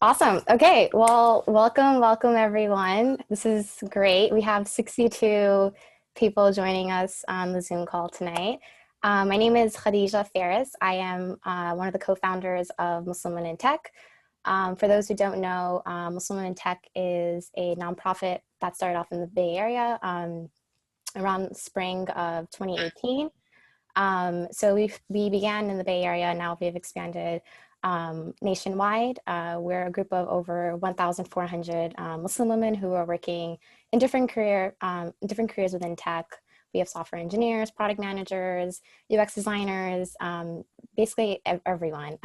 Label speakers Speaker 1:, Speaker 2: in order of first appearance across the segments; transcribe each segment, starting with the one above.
Speaker 1: Awesome. Okay. Well, welcome everyone. This is great. We have 62 people joining us on the Zoom call tonight. My name is Khadija Faris. I am one of the co-founders of Muslim Women in Tech. For those who don't know, Muslim Women in Tech is a nonprofit that started off in the Bay Area around spring of 2018. So we began in the Bay Area, and now we've expanded nationwide. We're a group of over 1,400 Muslim women who are working in different careers within tech. We have software engineers, product managers, UX designers, basically everyone.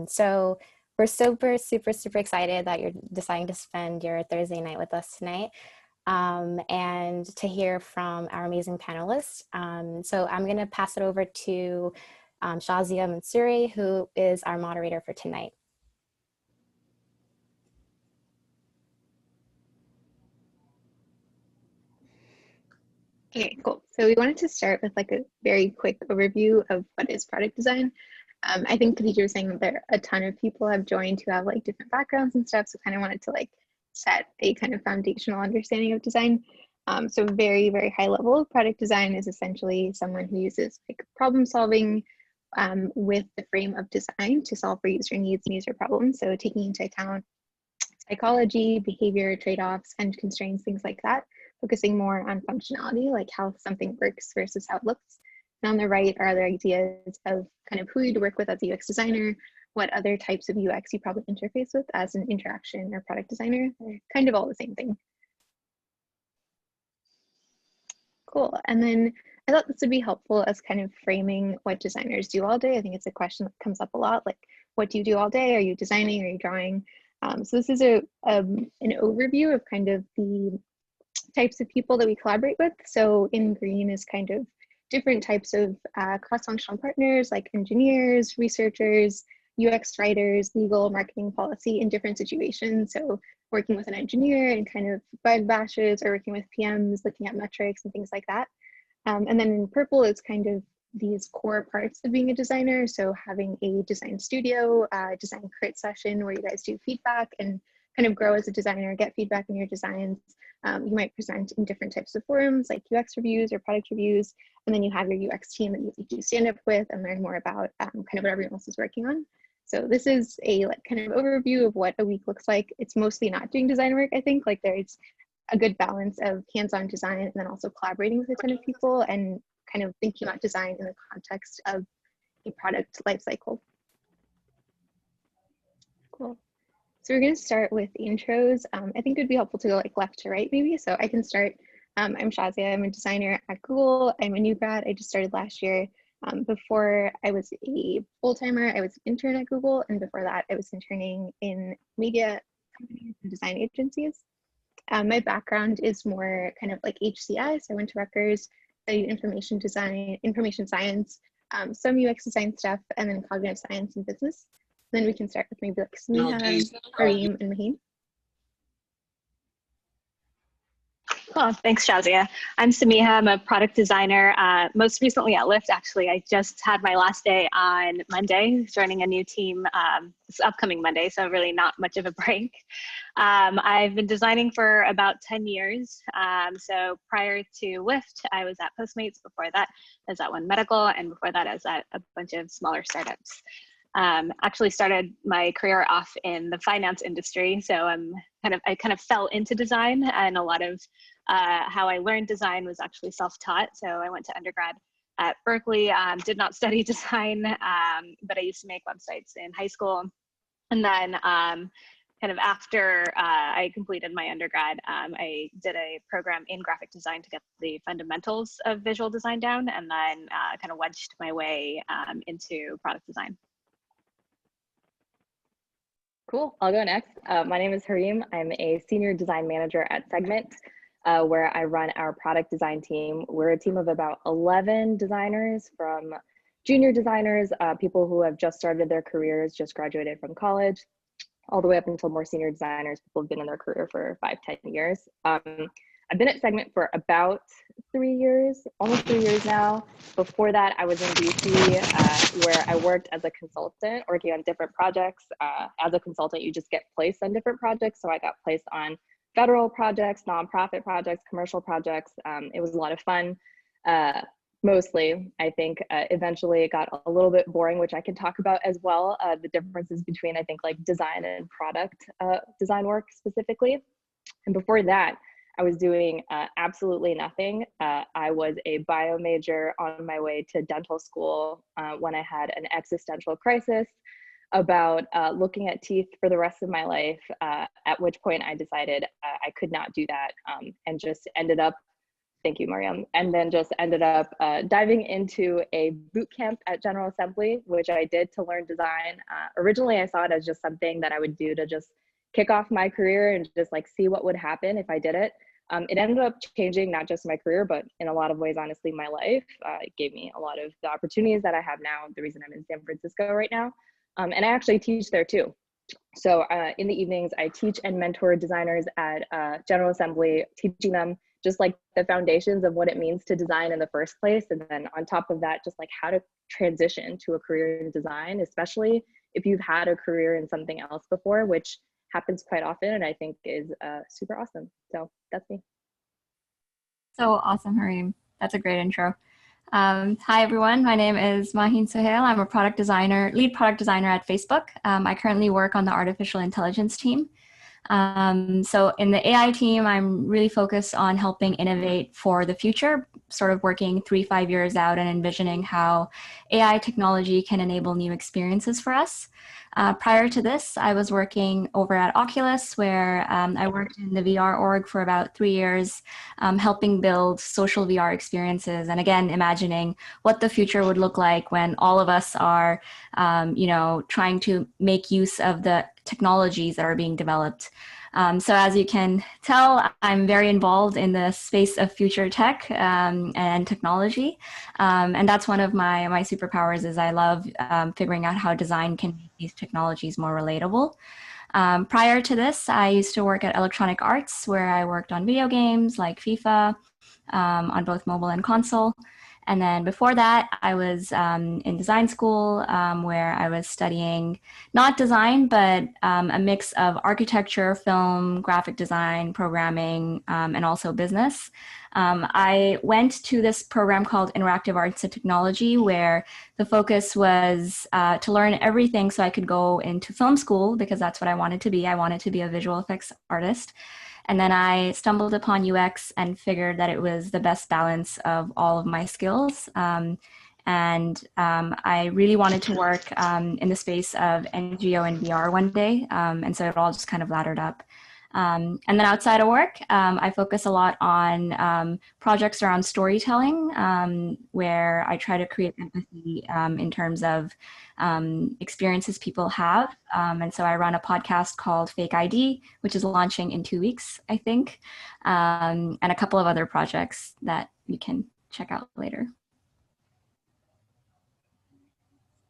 Speaker 1: So we're super excited that you're deciding to spend your Thursday night with us tonight. And to hear from our amazing panelists. So I'm going to pass it over to Shazia Mansouri, who is our moderator for tonight.
Speaker 2: Okay, cool. So we wanted to start with like a very quick overview of what is product design. I think Khadija was saying that there a ton of people have joined who have like different backgrounds and stuff. So kind of wanted to like set a kind of foundational understanding of design. So very high level product design is essentially someone who uses like problem solving with the frame of design to solve for user needs and user problems. So taking into account psychology, behavior, trade-offs, and constraints, things like that, focusing more on functionality, like how something works versus how it looks. And on the right are other ideas of kind of who you'd work with as a UX designer, what other types of UX you probably interface with as an interaction or product designer. They're kind of all the same thing. Cool. And then I thought this would be helpful as kind of framing what designers do all day. I think it's a question that comes up a lot, like, what do you do all day? Are you designing? Are you drawing? So this is an overview of kind of the types of people that we collaborate with. So in green is kind of different types of cross-functional partners like engineers, researchers, UX writers, legal, marketing, policy in different situations. So working with an engineer and kind of bug bashes, or working with PMs, looking at metrics and things like that. And then in purple is kind of these core parts of being a designer. So having a design studio, design crit session where you guys do feedback and kind of grow as a designer, get feedback in your designs. You might present in different types of forums like UX reviews or product reviews. And then you have your UX team that you do stand up with and learn more about kind of what everyone else is working on. So this is a like kind of overview of what a week looks like. It's mostly not doing design work, I think. Like there's a good balance of hands-on design and then also collaborating with a ton of people and kind of thinking about design in the context of a product lifecycle. Cool. So we're going to start with intros. I think it would be helpful to go like left to right maybe. So I can start. I'm Shazia. I'm a designer at Google. I'm a new grad. I just started last year. Before I was a full-timer, I was an intern at Google. And before that, I was interning in media companies and design agencies. My background is more kind of like HCI. So I went to Rutgers, studied information design, information science, some UX design stuff, and then cognitive science and business. Then we can start with maybe like Samiha, Kareem, and Maheen.
Speaker 3: Cool. Thanks, Shazia. I'm Samiha. I'm a product designer, most recently at Lyft, actually. I just had my last day on Monday, joining a new team this upcoming Monday, so really not much of a break. I've been designing for about 10 years. So prior to Lyft, I was at Postmates. Before that, I was at One Medical, and before that, I was at a bunch of smaller startups. Actually started my career off in the finance industry. So I kind of fell into design, and a lot of how I learned design was actually self-taught. So I went to undergrad at Berkeley, did not study design, but I used to make websites in high school. And then kind of after I completed my undergrad, I did a program in graphic design to get the fundamentals of visual design down, and then kind of wedged my way into product design.
Speaker 4: Cool, I'll go next. My name is Hareem. I'm a senior design manager at Segment, where I run our product design team. We're a team of about 11 designers, from junior designers, people who have just started their careers, just graduated from college, all the way up until more senior designers, people who've been in their career for 5-10 years. I've been at Segment for about 3 years, almost 3 years now. Before that, I was in DC, where I worked as a consultant, working on different projects. As a consultant, you just get placed on different projects. So I got placed on federal projects, nonprofit projects, commercial projects. It was a lot of fun. Mostly, I think eventually it got a little bit boring, which I can talk about as well. The differences between, I think, like design and product design work specifically. And before that, I was doing absolutely nothing. I was a bio major on my way to dental school when I had an existential crisis about looking at teeth for the rest of my life, at which point I decided I could not do that, and just ended up, thank you, Mariam, and then just ended up diving into a boot camp at General Assembly, which I did to learn design. Originally, I saw it as just something that I would do to just kick off my career and just like see what would happen if I did it. It ended up changing not just my career, but in a lot of ways, honestly, my life. It gave me a lot of the opportunities that I have now, the reason I'm in San Francisco right now. And I actually teach there too. So in the evenings, I teach and mentor designers at General Assembly, teaching them just like the foundations of what it means to design in the first place. And then on top of that, just like how to transition to a career in design, especially if you've had a career in something else before, which happens quite often and I think is super awesome. So that's me.
Speaker 5: So awesome, Hareem. That's a great intro. Hi, everyone. My name is Mahin Sohail. I'm a product designer, lead product designer at Facebook. I currently work on the artificial intelligence team. So in the AI team, I'm really focused on helping innovate for the future, sort of working 3-5 years out and envisioning how AI technology can enable new experiences for us. Prior to this, I was working over at Oculus, where I worked in the VR org for about 3 years, helping build social VR experiences. And again, imagining what the future would look like when all of us are, trying to make use of the technologies that are being developed. So as you can tell, I'm very involved in the space of future tech and technology. And that's one of my superpowers is I love figuring out how design can make these technologies more relatable. Prior to this, I used to work at Electronic Arts, where I worked on video games like FIFA on both mobile and console. And then before that, I was in design school where I was studying not design, but a mix of architecture, film, graphic design, programming, and also business. I went to this program called Interactive Arts and Technology, where the focus was to learn everything so I could go into film school, because that's what I wanted to be. I wanted to be a visual effects artist. And then I stumbled upon UX and figured that it was the best balance of all of my skills. I really wanted to work in the space of NGO and VR one day. And so it all just kind of laddered up. And then outside of work, I focus a lot on projects around storytelling, where I try to create empathy in terms of experiences people have. And so I run a podcast called Fake ID, which is launching in 2 weeks, I think, and a couple of other projects that you can check out later.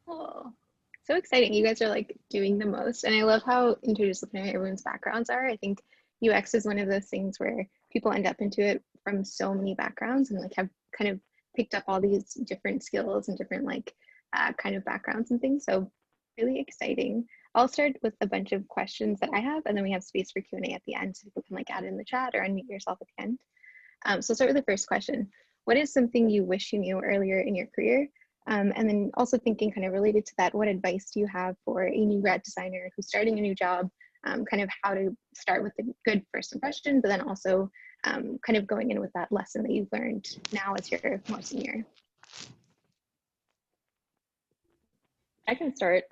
Speaker 2: Cool. So exciting. You guys are like doing the most. And I love how interdisciplinary everyone's backgrounds are. I think UX is one of those things where people end up into it from so many backgrounds and like have kind of picked up all these different skills and different like kind of backgrounds and things. So really exciting. I'll start with a bunch of questions that I have, and then we have space for Q&A at the end, so people can like add in the chat or unmute yourself at the end. So I'll start with the first question. What is something you wish you knew earlier in your career? And then also thinking kind of related to that, what advice do you have for a new grad designer who's starting a new job, kind of how to start with a good first impression, but then also kind of going in with that lesson that you've learned now as you're more senior?
Speaker 4: I can start.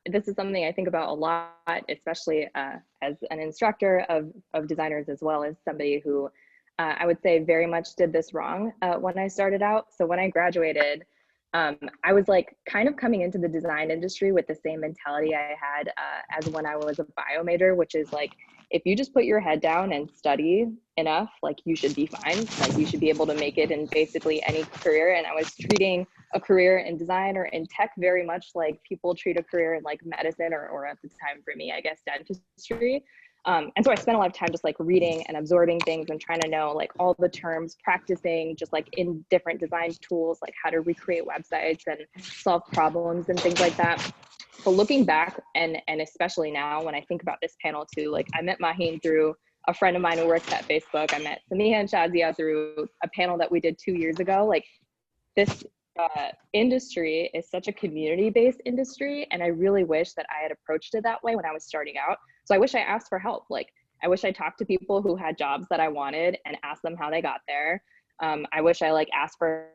Speaker 4: This is something I think about a lot, especially as an instructor of designers, as well as somebody who I would say very much did this wrong when I started out. So when I graduated, I was like kind of coming into the design industry with the same mentality I had as when I was a bio major, which is like, if you just put your head down and study enough, like you should be fine. Like you should be able to make it in basically any career. And I was treating a career in design or in tech very much like people treat a career in like medicine or at the time for me, I guess, dentistry. And so I spent a lot of time just like reading and absorbing things and trying to know like all the terms, practicing just like in different design tools, like how to recreate websites and solve problems and things like that. But looking back, and especially now when I think about this panel too, like I met Maheen through a friend of mine who works at Facebook. I met Samiha and Shazia through a panel that we did 2 years ago. Like this industry is such a community-based industry, and I really wish that I had approached it that way when I was starting out. So I wish I asked for help. Like I wish I talked to people who had jobs that I wanted and asked them how they got there. I wish I like asked for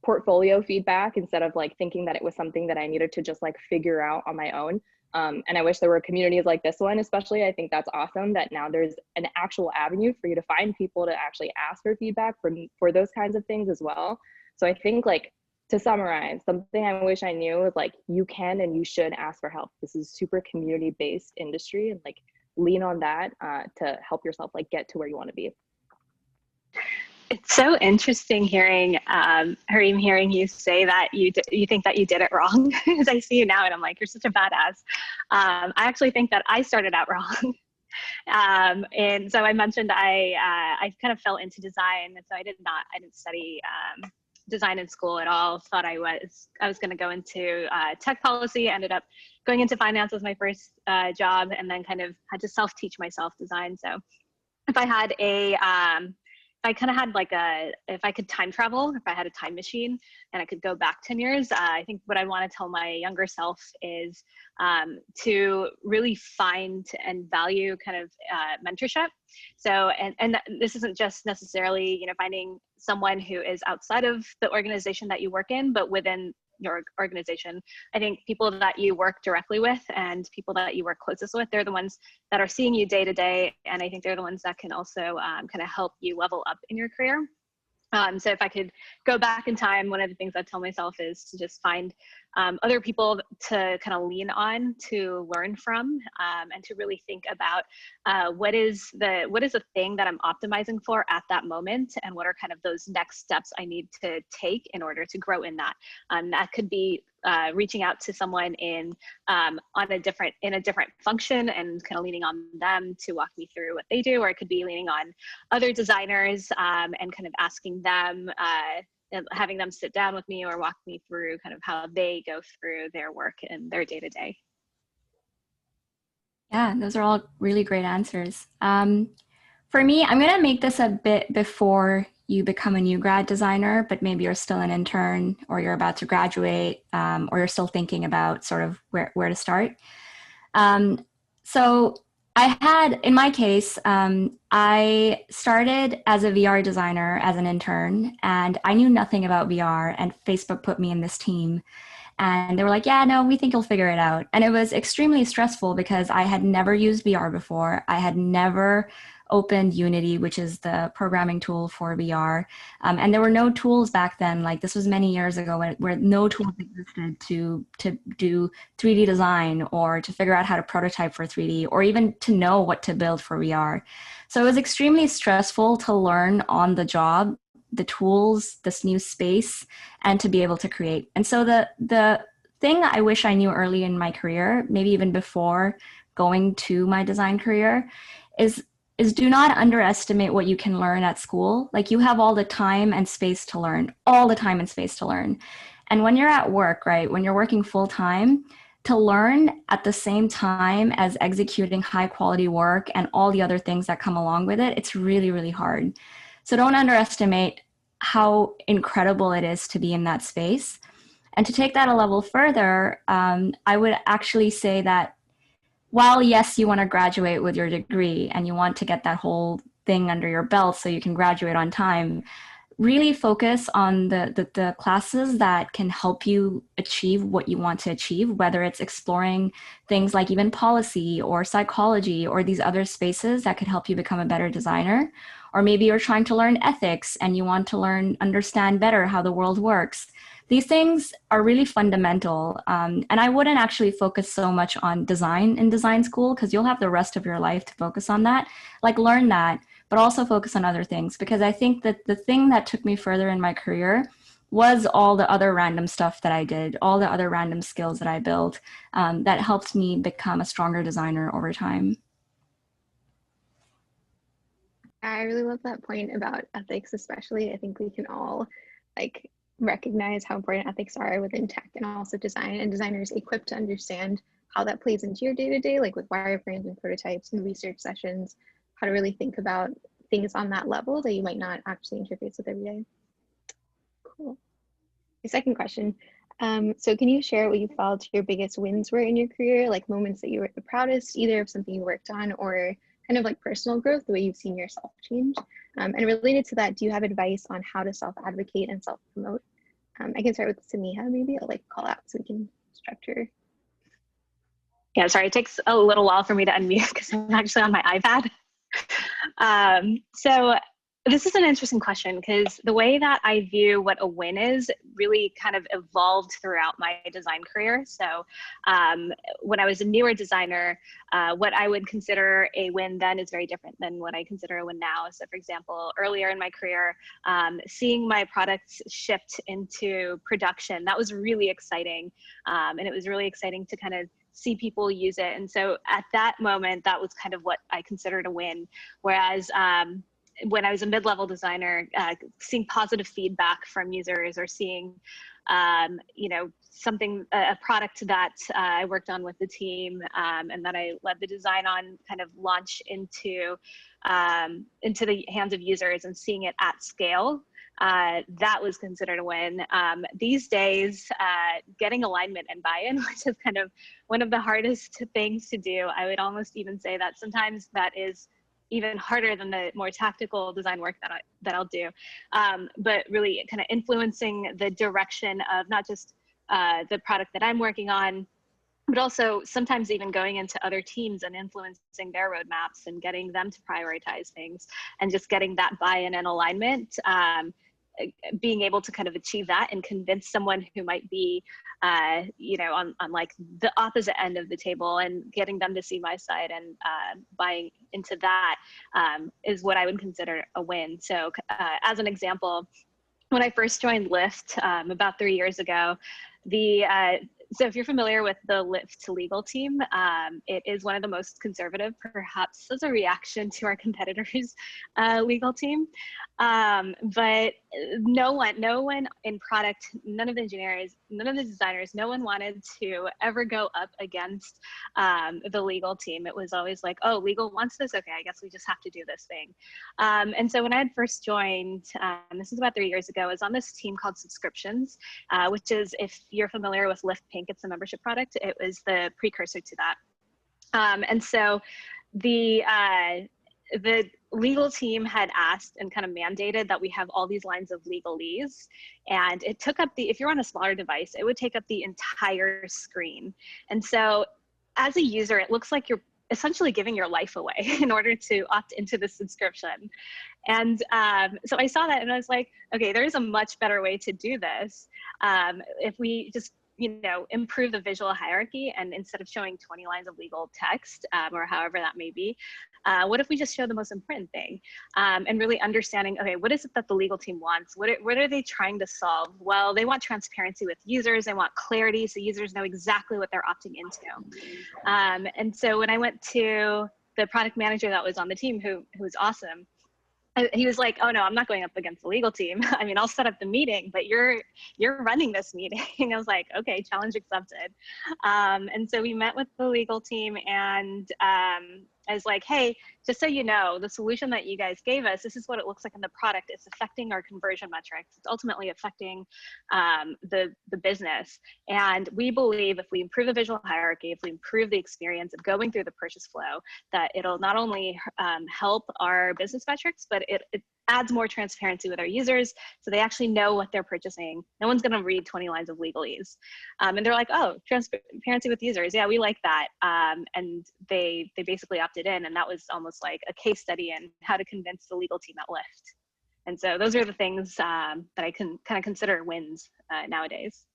Speaker 4: portfolio feedback instead of like thinking that it was something that I needed to just like figure out on my own. And I wish there were communities like this one, especially. I think that's awesome that now there's an actual avenue for you to find people to actually ask for feedback for those kinds of things as well. So I think, like, to summarize, something I wish I knew is like, you can and you should ask for help. This is super community-based industry, and like lean on that to help yourself like get to where you want to be.
Speaker 3: It's so interesting hearing, Hareem, hearing you say that you think that you did it wrong. As I see you now, and I'm like, you're such a badass. I actually think that I started out wrong. And so I mentioned I kind of fell into design, and so I didn't study design in school at all. Thought I was going to go into tech policy. Ended up going into finance as my first job, and then kind of had to self-teach myself design. So if I had I kind of had like if I could time travel, if I had a time machine and I could go back 10 years, I think what I want to tell my younger self is to really find and value kind of mentorship. So, and this isn't just necessarily, you know, finding someone who is outside of the organization that you work in, but within your organization. I think people that you work directly with and people that you work closest with, they're the ones that are seeing you day to day. And I think they're the ones that can also kind of help you level up in your career. So if I could go back in time, one of the things I tell myself is to just find other people to kind of lean on, to learn from, and to really think about what is the thing that I'm optimizing for at that moment, and what are kind of those next steps I need to take in order to grow in that. That could be reaching out to someone in a different function and kind of leaning on them to walk me through what they do, or it could be leaning on other designers and kind of asking them, having them sit down with me or walk me through kind of how they go through their work and their day to day.
Speaker 5: Yeah, those are all really great answers. For me, I'm going to make this a bit before you become a new grad designer, but maybe you're still an intern, or you're about to graduate, or you're still thinking about sort of where to start. So I had, in my case, I started as a VR designer as an intern, and I knew nothing about VR, and Facebook put me in this team. And they were like, yeah, no, we think you'll figure it out. And it was extremely stressful because I had never used VR before. I had never opened Unity, which is the programming tool for VR. And there were no tools back then. Like, this was many years ago where no tools existed to do 3D design, or to figure out how to prototype for 3D, or even to know what to build for VR. So it was extremely stressful to learn on the job the tools, this new space, and to be able to create. And so the thing I wish I knew early in my career, maybe even before going to my design career, is do not underestimate what you can learn at school. Like, you have all the time and space to learn, all the time and space to learn. And when you're at work, right, when you're working full time, to learn at the same time as executing high quality work and all the other things that come along with it, it's really, really hard. So don't underestimate how incredible it is to be in that space. And to take that a level further, I would actually say that while, yes, you want to graduate with your degree and you want to get that whole thing under your belt so you can graduate on time, really focus on the classes that can help you achieve what you want to achieve, whether it's exploring things like even policy or psychology or these other spaces that could help you become a better designer. Or maybe you're trying to learn ethics and you want to understand better how the world works. These things are really fundamental. And I wouldn't actually focus so much on design in design school, because you'll have the rest of your life to focus on that. Like, learn that, but also focus on other things, because I think that the thing that took me further in my career was all the other random stuff that I did, all the other random skills that I built that helped me become a stronger designer over time.
Speaker 2: I really love that point about ethics, especially. I think we can all like recognize how important ethics are within tech and also design, and designers equipped to understand how that plays into your day-to-day, like with wireframes and prototypes and research sessions, how to really think about things on that level that you might not actually interface with every day. Cool. The second question. So can you share what you felt your biggest wins were in your career, like moments that you were the proudest, either of something you worked on or kind of like personal growth, the way you've seen yourself change? And related to that, do you have advice on how to self-advocate and self-promote? I can start with Samiha, maybe I'll like call out so we can structure.
Speaker 3: Yeah, sorry, it takes a little while for me to unmute because I'm actually on my iPad. So this is an interesting question because the way that I view what a win is really kind of evolved throughout my design career. So when I was a newer designer, what I would consider a win then is very different than what I consider a win now. So for example, earlier in my career, seeing my products shipped into production, that was really exciting. And it was really exciting to kind of see people use it. And so at that moment, that was kind of what I considered a win. Whereas when I was a mid-level designer, seeing positive feedback from users or seeing, you know, something, a product that I worked on with the team and that I led the design on kind of launch into the hands of users and seeing it at scale, that was considered a win. These days, getting alignment and buy-in, which is kind of one of the hardest things to do. I would almost even say that sometimes that is even harder than the more tactical design work that I'll do. But really kind of influencing the direction of not just the product that I'm working on, but also sometimes even going into other teams and influencing their roadmaps and getting them to prioritize things and just getting that buy-in and alignment. Being able to kind of achieve that and convince someone who might be, you know, on like the opposite end of the table and getting them to see my side and buying into that is what I would consider a win. So as an example, when I first joined Lyft about 3 years ago, so if you're familiar with the Lyft legal team, it is one of the most conservative, perhaps as a reaction to our competitors' legal team. But no one in product, none of the engineers, none of the designers, no one wanted to ever go up against the legal team. It was always like, oh, legal wants this? Okay, I guess we just have to do this thing. And so when I had first joined, this is about 3 years ago, I was on this team called Subscriptions, which is, if you're familiar with Lyft Pink, it's a membership product. It was the precursor to that. And so the legal team had asked and kind of mandated that we have all these lines of legalese, and it took up if you're on a smaller device, it would take up the entire screen. And so as a user, it looks like you're essentially giving your life away in order to opt into the subscription. And so I saw that and I was like, okay, there's a much better way to do this. If we just, you know, improve the visual hierarchy, and instead of showing 20 lines of legal text or however that may be, what if we just show the most important thing and really understanding, okay, what is it that the legal team wants? What are they trying to solve? Well, they want transparency with users. They want clarity so users know exactly what they're opting into. And so when I went to the product manager that was on the team, who was awesome, he was like, oh no, I'm not going up against the legal team. I mean, I'll set up the meeting, but you're running this meeting. I was like, okay, challenge accepted. And so we met with the legal team, and I was like, hey, just so you know, the solution that you guys gave us, this is what it looks like in the product. It's affecting our conversion metrics. It's ultimately affecting the business. And we believe if we improve the visual hierarchy, if we improve the experience of going through the purchase flow, that it'll not only help our business metrics, but it adds more transparency with our users, so they actually know what they're purchasing. No one's going to read 20 lines of legalese. And they're like, oh, transparency with users. Yeah, we like that. And they basically opted in, and that was almost like a case study in how to convince the legal team at Lyft. And so those are the things that I can kind of consider wins nowadays.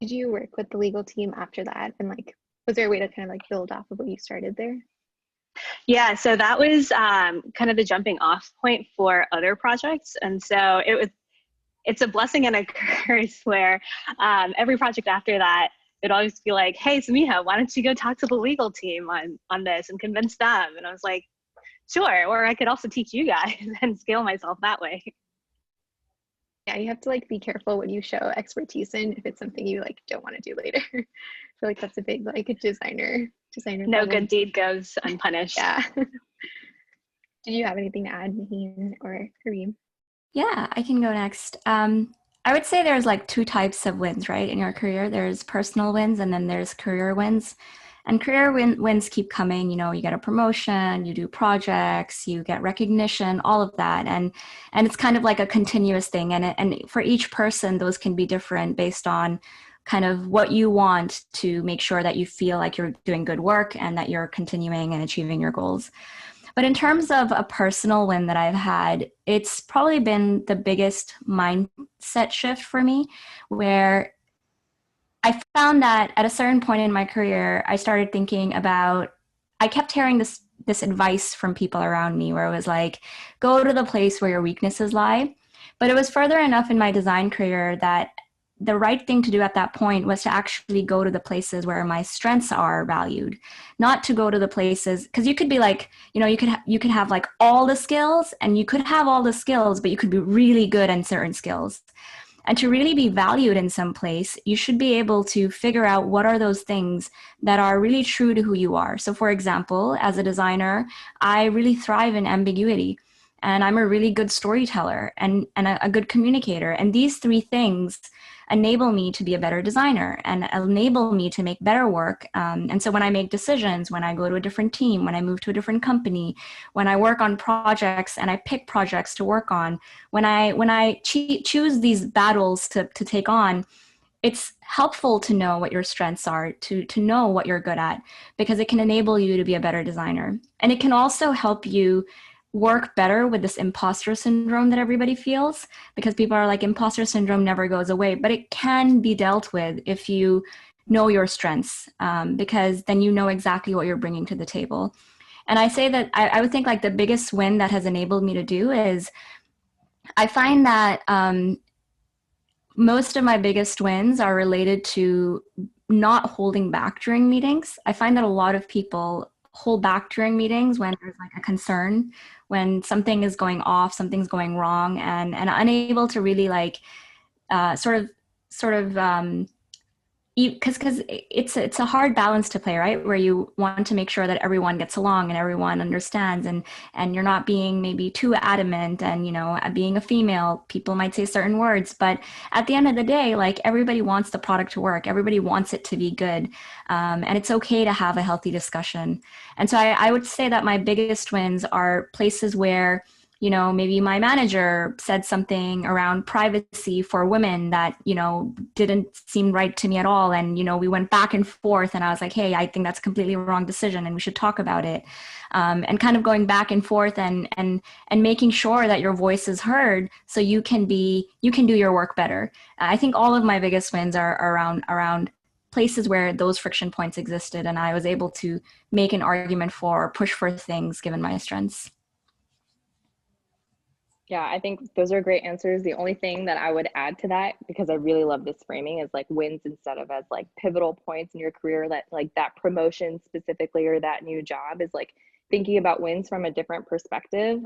Speaker 2: Did you work with the legal team after that? And like, was there a way to kind of like build off of what you started there?
Speaker 3: Yeah, so that was kind of the jumping off point for other projects. And so it's a blessing and a curse where every project after that, it'd always be like, hey, Samiha, why don't you go talk to the legal team on this and convince them? And I was like, Sure, or I could also teach you guys and scale myself that way.
Speaker 2: Yeah, you have to like be careful what you show expertise in if it's something you like don't want to do later. I feel like that's a big like designer
Speaker 3: No
Speaker 2: problem.
Speaker 3: good deed goes unpunished.
Speaker 2: Yeah. Did you have anything to add, Maheen or Kareem?
Speaker 5: Yeah, I can go next. I would say there's like two types of wins, right, in your career. There's personal wins and then there's career wins. And career wins keep coming. You know, you get a promotion, you do projects, you get recognition, all of that. And it's kind of like a continuous thing. And for each person, those can be different based on kind of what you want to make sure that you feel like you're doing good work and that you're continuing and achieving your goals. But in terms of a personal win that I've had, it's probably been the biggest mindset shift for me, where I found that at a certain point in my career, I started thinking about, I kept hearing this advice from people around me where it was like, go to the place where your weaknesses lie. But it was further enough in my design career that the right thing to do at that point was to actually go to the places where my strengths are valued, not to go to the places, because you could be like, you know, you could have like all the skills, and you could have all the skills, but you could be really good in certain skills. And to really be valued in some place, you should be able to figure out what are those things that are really true to who you are. So for example, as a designer, I really thrive in ambiguity. And I'm a really good storyteller and a good communicator. And these three things enable me to be a better designer and enable me to make better work. And so when I make decisions, when I go to a different team, when I move to a different company, when I work on projects and I pick projects to work on, when I choose these battles to take on, it's helpful to know what your strengths are, to know what you're good at, because it can enable you to be a better designer. And it can also help you work better with this imposter syndrome that everybody feels, because people are like, imposter syndrome never goes away, but it can be dealt with if you know your strengths, because then you know exactly what you're bringing to the table. And I say that I would think like the biggest win that has enabled me to do is I find that most of my biggest wins are related to not holding back during meetings. I find that a lot of people hold back during meetings when there's like a concern, when something is going off, something's going wrong, and unable to really like sort of because it's a hard balance to play, right? Where you want to make sure that everyone gets along and everyone understands, and you're not being maybe too adamant. And you know, being a female, people might say certain words, but at the end of the day, like everybody wants the product to work, everybody wants it to be good, and it's okay to have a healthy discussion. And so I would say that my biggest wins are places where, you know, maybe my manager said something around privacy for women that, you know, didn't seem right to me at all. And, you know, we went back and forth and I was like, hey, I think that's a completely wrong decision and we should talk about it. And kind of going back and forth and making sure that your voice is heard so you can do your work better. I think all of my biggest wins are around places where those friction points existed and I was able to make an argument for or push for things given my strengths.
Speaker 4: Yeah, I think those are great answers. The only thing that I would add to that, because I really love this framing, is like wins instead of as like pivotal points in your career, that like that promotion specifically or that new job is like thinking about wins from a different perspective.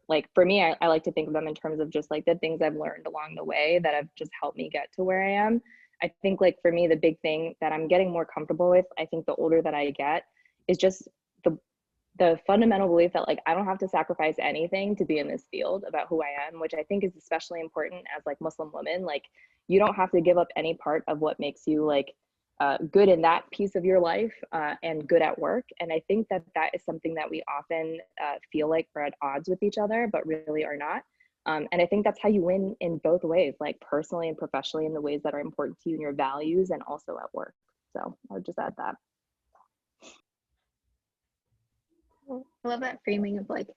Speaker 4: Like for me, I like to think of them in terms of just like the things I've learned along the way that have just helped me get to where I am. I think like for me, the big thing that I'm getting more comfortable with, I think the older that I get, is just the fundamental belief that like I don't have to sacrifice anything to be in this field about who I am, which I think is especially important as like Muslim women. Like you don't have to give up any part of what makes you like good in that piece of your life and good at work. And I think that that is something that we often feel like we're at odds with each other, but really are not. And I think that's how you win in both ways, like personally and professionally, in the ways that are important to you and your values, and also at work. So I would just add that.
Speaker 2: I love that framing of like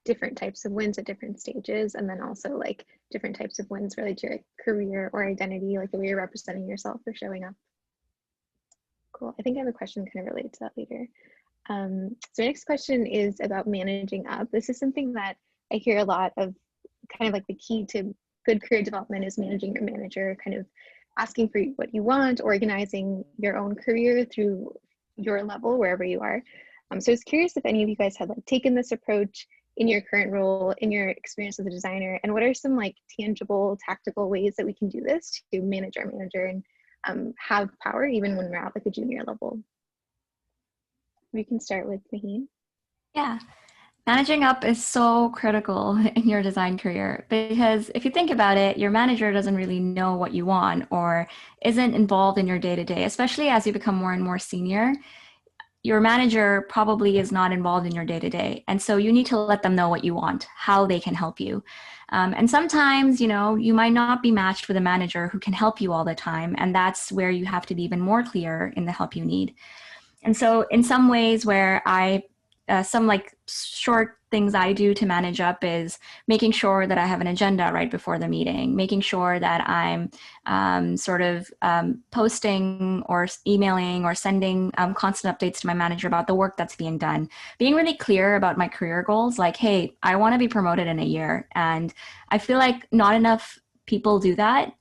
Speaker 2: different types of wins at different stages, and then also like different types of wins related to your career or identity, like the way you're representing yourself or showing up. Cool. I think I have a question kind of related to that later. So my next question is about managing up. This is something that I hear a lot of, kind of like the key to good career development is managing your manager, kind of asking for what you want, organizing your own career through your level, wherever you are. So I was curious if any of you guys had like taken this approach in your current role, in your experience as a designer, and what are some like tangible, tactical ways that we can do this to manage our manager and have power even when we're at like a junior level? We can start with Maheen.
Speaker 5: Yeah. Managing up is so critical in your design career because if you think about it, your manager doesn't really know what you want or isn't involved in your day-to-day, especially as you become more and more senior. Your manager probably is not involved in your day-to-day. And so you need to let them know what you want, how they can help you. And sometimes, you know, you might not be matched with a manager who can help you all the time. And that's where you have to be even more clear in the help you need. And so in some ways where some like short things I do to manage up is making sure that I have an agenda right before the meeting, making sure that I'm posting or emailing or sending constant updates to my manager about the work that's being done, being really clear about my career goals, like, hey, I want to be promoted in a year. And I feel like not enough people do that,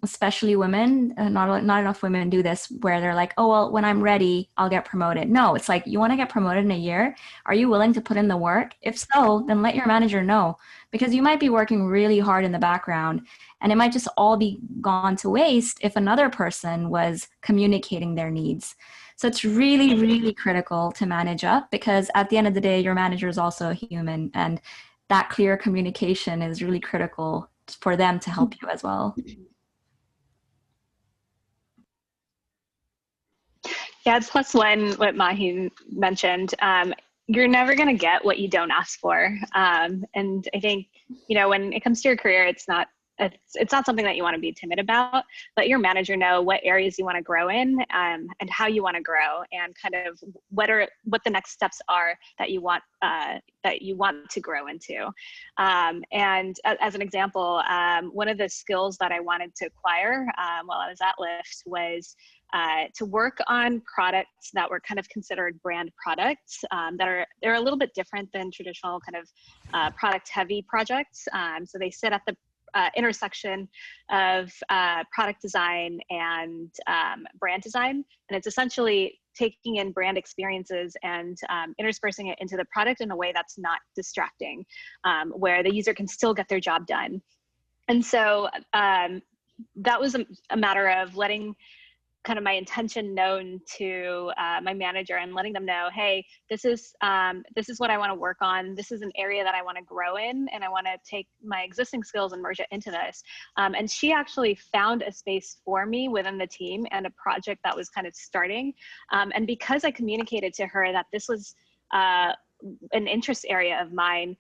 Speaker 5: especially women. Not enough women do this where they're like, oh, well, when I'm ready, I'll get promoted. No, it's like, you want to get promoted in a year? Are you willing to put in the work? If so, then let your manager know, because you might be working really hard in the background and it might just all be gone to waste if another person was communicating their needs. So it's really, really critical to manage up, because at the end of the day, your manager is also a human, and that clear communication is really critical for them to help you as well.
Speaker 3: Yeah, it's plus one, what Mahi mentioned. You're never going to get what you don't ask for. And I think, you know, when it comes to your career, it's not something that you want to be timid about. Let your manager know what areas you want to grow in, and how you want to grow, and kind of what the next steps are that you want to grow into. And as an example, one of the skills that I wanted to acquire while I was at Lyft was to work on products that were kind of considered brand products, they're a little bit different than traditional kind of product heavy projects. So they sit at the intersection of product design and brand design. And it's essentially taking in brand experiences and interspersing it into the product in a way that's not distracting, where the user can still get their job done. And so that was a matter of letting kind of my intention known to my manager and letting them know, hey, this is what I want to work on. This is an area that I want to grow in, and I want to take my existing skills and merge it into this. And she actually found a space for me within the team and a project that was kind of starting. And because I communicated to her that this was an interest area of mine,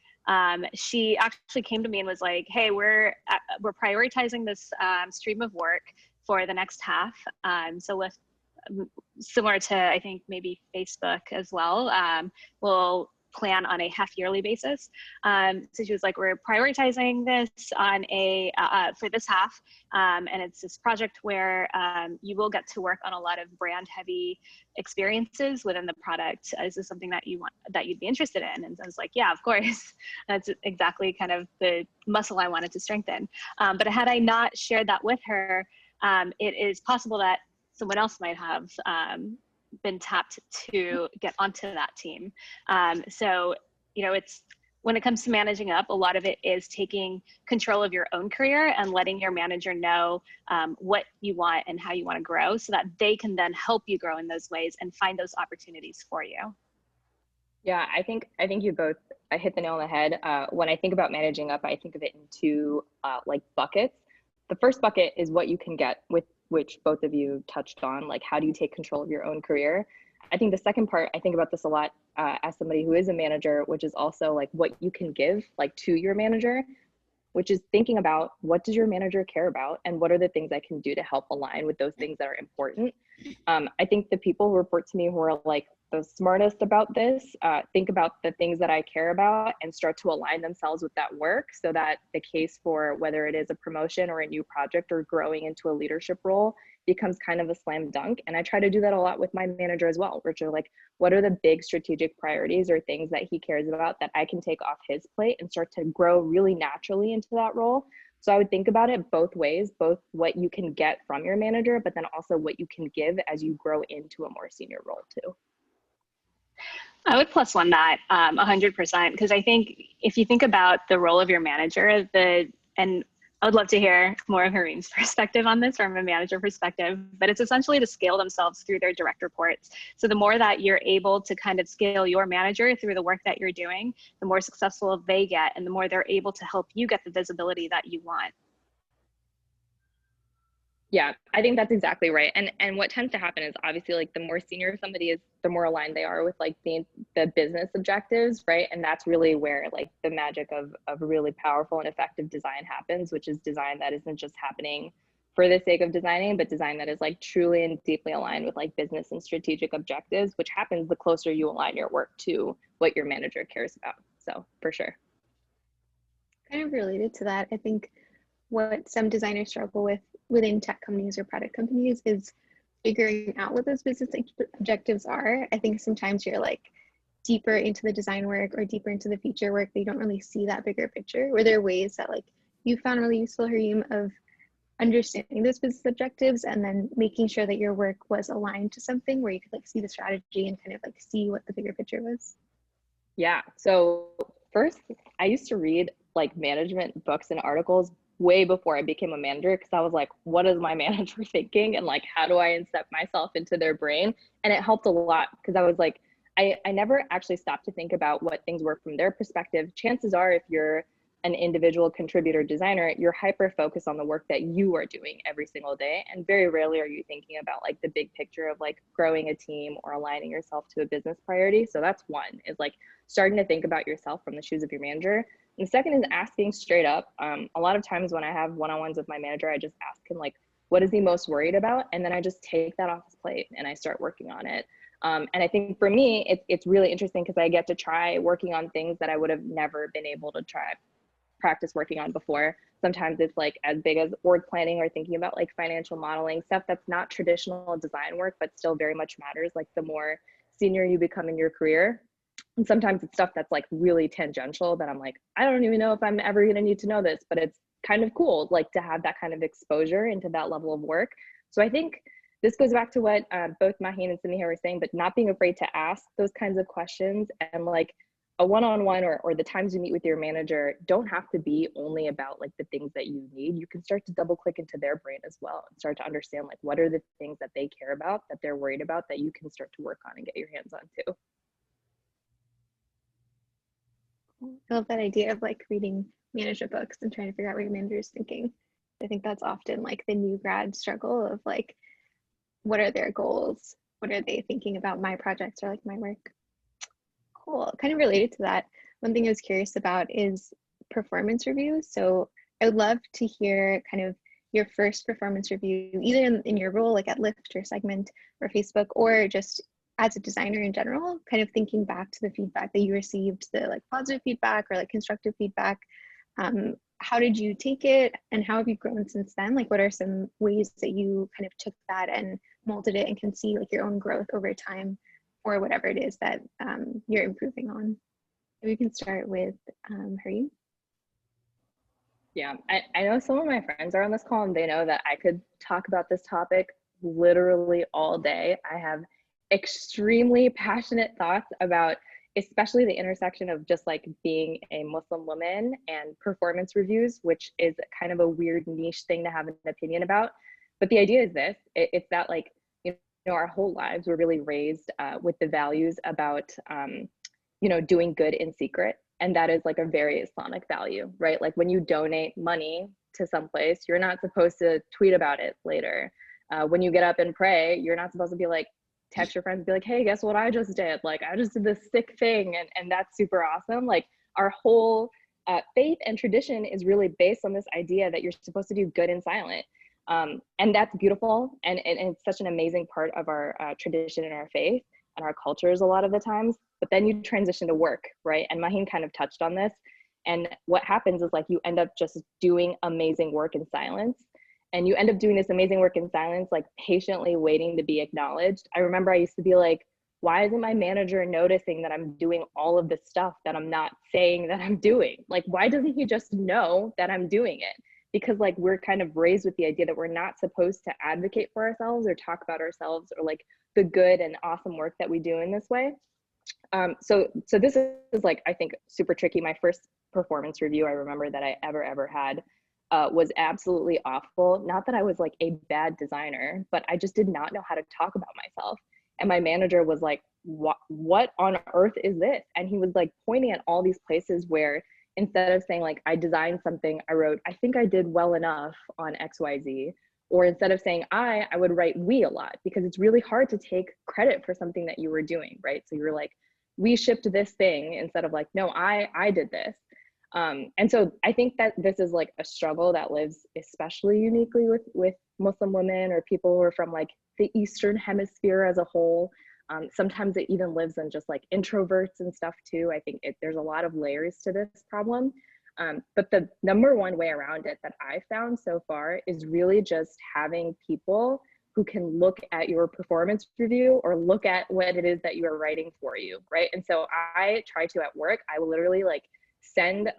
Speaker 3: she actually came to me and was like, hey, we're prioritizing this stream of work for the next half. So with similar to, I think, maybe Facebook as well, we'll plan on a half yearly basis. So she was like, we're prioritizing this on for this half. And it's this project where you will get to work on a lot of brand heavy experiences within the product. Is this something that you'd be interested in? And I was like, yeah, of course. That's exactly kind of the muscle I wanted to strengthen. But had I not shared that with her, it is possible that someone else might have been tapped to get onto that team. So, you know, when it comes to managing up, a lot of it is taking control of your own career and letting your manager know what you want and how you want to grow, so that they can then help you grow in those ways and find those opportunities for you.
Speaker 4: Yeah, I think you both hit the nail on the head. When I think about managing up, I think of it in two like buckets. The first bucket is what you can get, with which both of you touched on, like how do you take control of your own career? I think the second part, I think about this a lot as somebody who is a manager, which is also like what you can give like to your manager, which is thinking about what does your manager care about and what are the things I can do to help align with those things that are important. I think the people who report to me who are like the smartest about this think about the things that I care about and start to align themselves with that work, so that the case for whether it is a promotion or a new project or growing into a leadership role becomes kind of a slam dunk. And I try to do that a lot with my manager as well, which are like, what are the big strategic priorities or things that he cares about that I can take off his plate and start to grow really naturally into that role. So I would think about it both ways, both what you can get from your manager, but then also what you can give as you grow into a more senior role too.
Speaker 3: I would plus one that 100%, because I think if you think about the role of your manager, and I would love to hear more of Hareem's perspective on this from a manager perspective, but it's essentially to scale themselves through their direct reports. So the more that you're able to kind of scale your manager through the work that you're doing, the more successful they get, and the more they're able to help you get the visibility that you want.
Speaker 4: Yeah, I think that's exactly right. And what tends to happen is obviously like the more senior somebody is, the more aligned they are with like the business objectives, right? And that's really where like the magic of really powerful and effective design happens, which is design that isn't just happening for the sake of designing, but design that is like truly and deeply aligned with like business and strategic objectives, which happens the closer you align your work to what your manager cares about. So for sure.
Speaker 2: Kind of related to that, I think what some designers struggle with within tech companies or product companies is figuring out what those business objectives are. I think sometimes you're like deeper into the design work or deeper into the feature work, they don't really see that bigger picture. Were there ways that like you found really useful, Hareem, of understanding those business objectives and then making sure that your work was aligned to something where you could like see the strategy and kind of like see what the bigger picture was?
Speaker 4: Yeah, so first I used to read like management books and articles way before I became a manager, because I was like, what is my manager thinking? And like, how do I instep myself into their brain? And it helped a lot, because I was like, I never actually stopped to think about what things were from their perspective. Chances are, if you're an individual contributor designer, you're hyper focused on the work that you are doing every single day. And very rarely are you thinking about like the big picture of like growing a team or aligning yourself to a business priority. So that's one, is like starting to think about yourself from the shoes of your manager. And the second is asking straight up. A lot of times when I have one-on-ones with my manager, I just ask him like, what is he most worried about? And then I just take that off his plate and I start working on it. And I think for me, it's really interesting because I get to try working on things that I would have never been able to practice working on before. Sometimes it's like as big as org planning or thinking about like financial modeling, stuff that's not traditional design work, but still very much matters, like the more senior you become in your career. And sometimes it's stuff that's like really tangential that I'm like, I don't even know if I'm ever going to need to know this, but it's kind of cool like to have that kind of exposure into that level of work. So I think this goes back to what both Maheen and Samiha were saying, but not being afraid to ask those kinds of questions. And like a one-on-one or the times you meet with your manager don't have to be only about like the things that you need. You can start to double click into their brain as well and start to understand like what are the things that they care about, that they're worried about, that you can start to work on and get your hands on too.
Speaker 2: I love that idea of like reading management books and trying to figure out what your manager is thinking. I think that's often like the new grad struggle of like, what are their goals? What are they thinking about my projects or like my work? Cool. Kind of related to that, one thing I was curious about is performance reviews. So I would love to hear kind of your first performance review, either in your role like at Lyft or Segment or Facebook, or just as a designer in general, kind of thinking back to the feedback that you received, the like positive feedback or like constructive feedback. How did you take it and how have you grown since then? Like what are some ways that you kind of took that and molded it and can see like your own growth over time or whatever it is that you're improving on? We can start with Hareem.
Speaker 4: Yeah, I know some of my friends are on this call and they know that I could talk about this topic literally all day. I have extremely passionate thoughts about especially the intersection of just like being a Muslim woman and performance reviews, which is kind of a weird niche thing to have an opinion about. But the idea is this, it's that like, you know, our whole lives we're really raised with the values about, you know, doing good in secret. And that is like a very Islamic value, right? Like when you donate money to someplace, you're not supposed to tweet about it later. When you get up and pray, you're not supposed to be like, text your friends and be like, hey, guess what I just did? Like, I just did this sick thing. And that's super awesome. Like our whole faith and tradition is really based on this idea that you're supposed to do good in silent. And that's beautiful. And it's such an amazing part of our tradition and our faith and our cultures a lot of the times. But then you transition to work, right? And Maheen kind of touched on this. And what happens is like you end up just doing amazing work in silence. And you end up doing this amazing work in silence, like patiently waiting to be acknowledged. I remember I used to be like, why isn't my manager noticing that I'm doing all of this stuff that I'm not saying that I'm doing? Like, why doesn't he just know that I'm doing it? Because like we're kind of raised with the idea that we're not supposed to advocate for ourselves or talk about ourselves or like the good and awesome work that we do in this way. So this is like, I think, super tricky. My first performance review I remember that I ever had was absolutely awful. Not that I was like a bad designer, but I just did not know how to talk about myself. And my manager was like, what on earth is this? And he was like pointing at all these places where instead of saying like, I designed something, I wrote, I think I did well enough on XYZ. Or instead of saying I would write we a lot, because it's really hard to take credit for something that you were doing, right? So you're like, we shipped this thing, instead of like, no, I did this. And so I think that this is like a struggle that lives especially uniquely with Muslim women or people who are from like the Eastern Hemisphere as a whole. Sometimes it even lives in just like introverts and stuff too. I think there's a lot of layers to this problem. But the number one way around it that I found so far is really just having people who can look at your performance review or look at what it is that you are writing for you, right? And so I try to at work, I will literally like send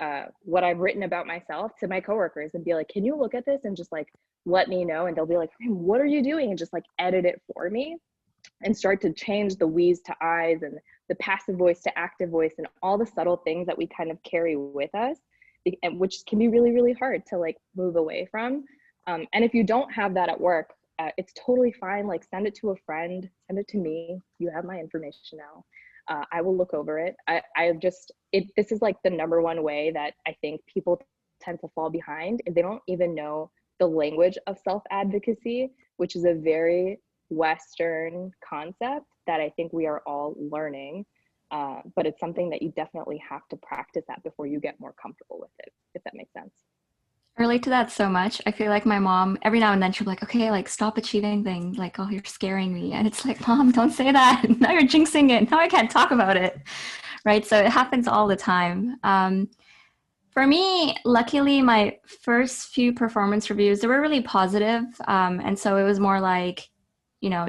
Speaker 4: what I've written about myself to my coworkers and be like, can you look at this and just like let me know? And they'll be like, what are you doing? And just like edit it for me and start to change the we's to I's and the passive voice to active voice and all the subtle things that we kind of carry with us, which can be really, really hard to like move away from. And if you don't have that at work, it's totally fine. Like send it to a friend, send it to me. You have my information now. I will look over it. This is like the number one way that I think people tend to fall behind. They don't even know the language of self-advocacy, which is a very Western concept that I think we are all learning. But it's something that you definitely have to practice at before you get more comfortable with it, if that makes sense.
Speaker 5: I relate to that so much. I feel like my mom, every now and then she'll be like, okay, like stop achieving things. Like, oh, you're scaring me. And it's like, Mom, don't say that. Now you're jinxing it. Now I can't talk about it. Right. So it happens all the time. For me, luckily, my first few performance reviews, they were really positive. And so it was more like,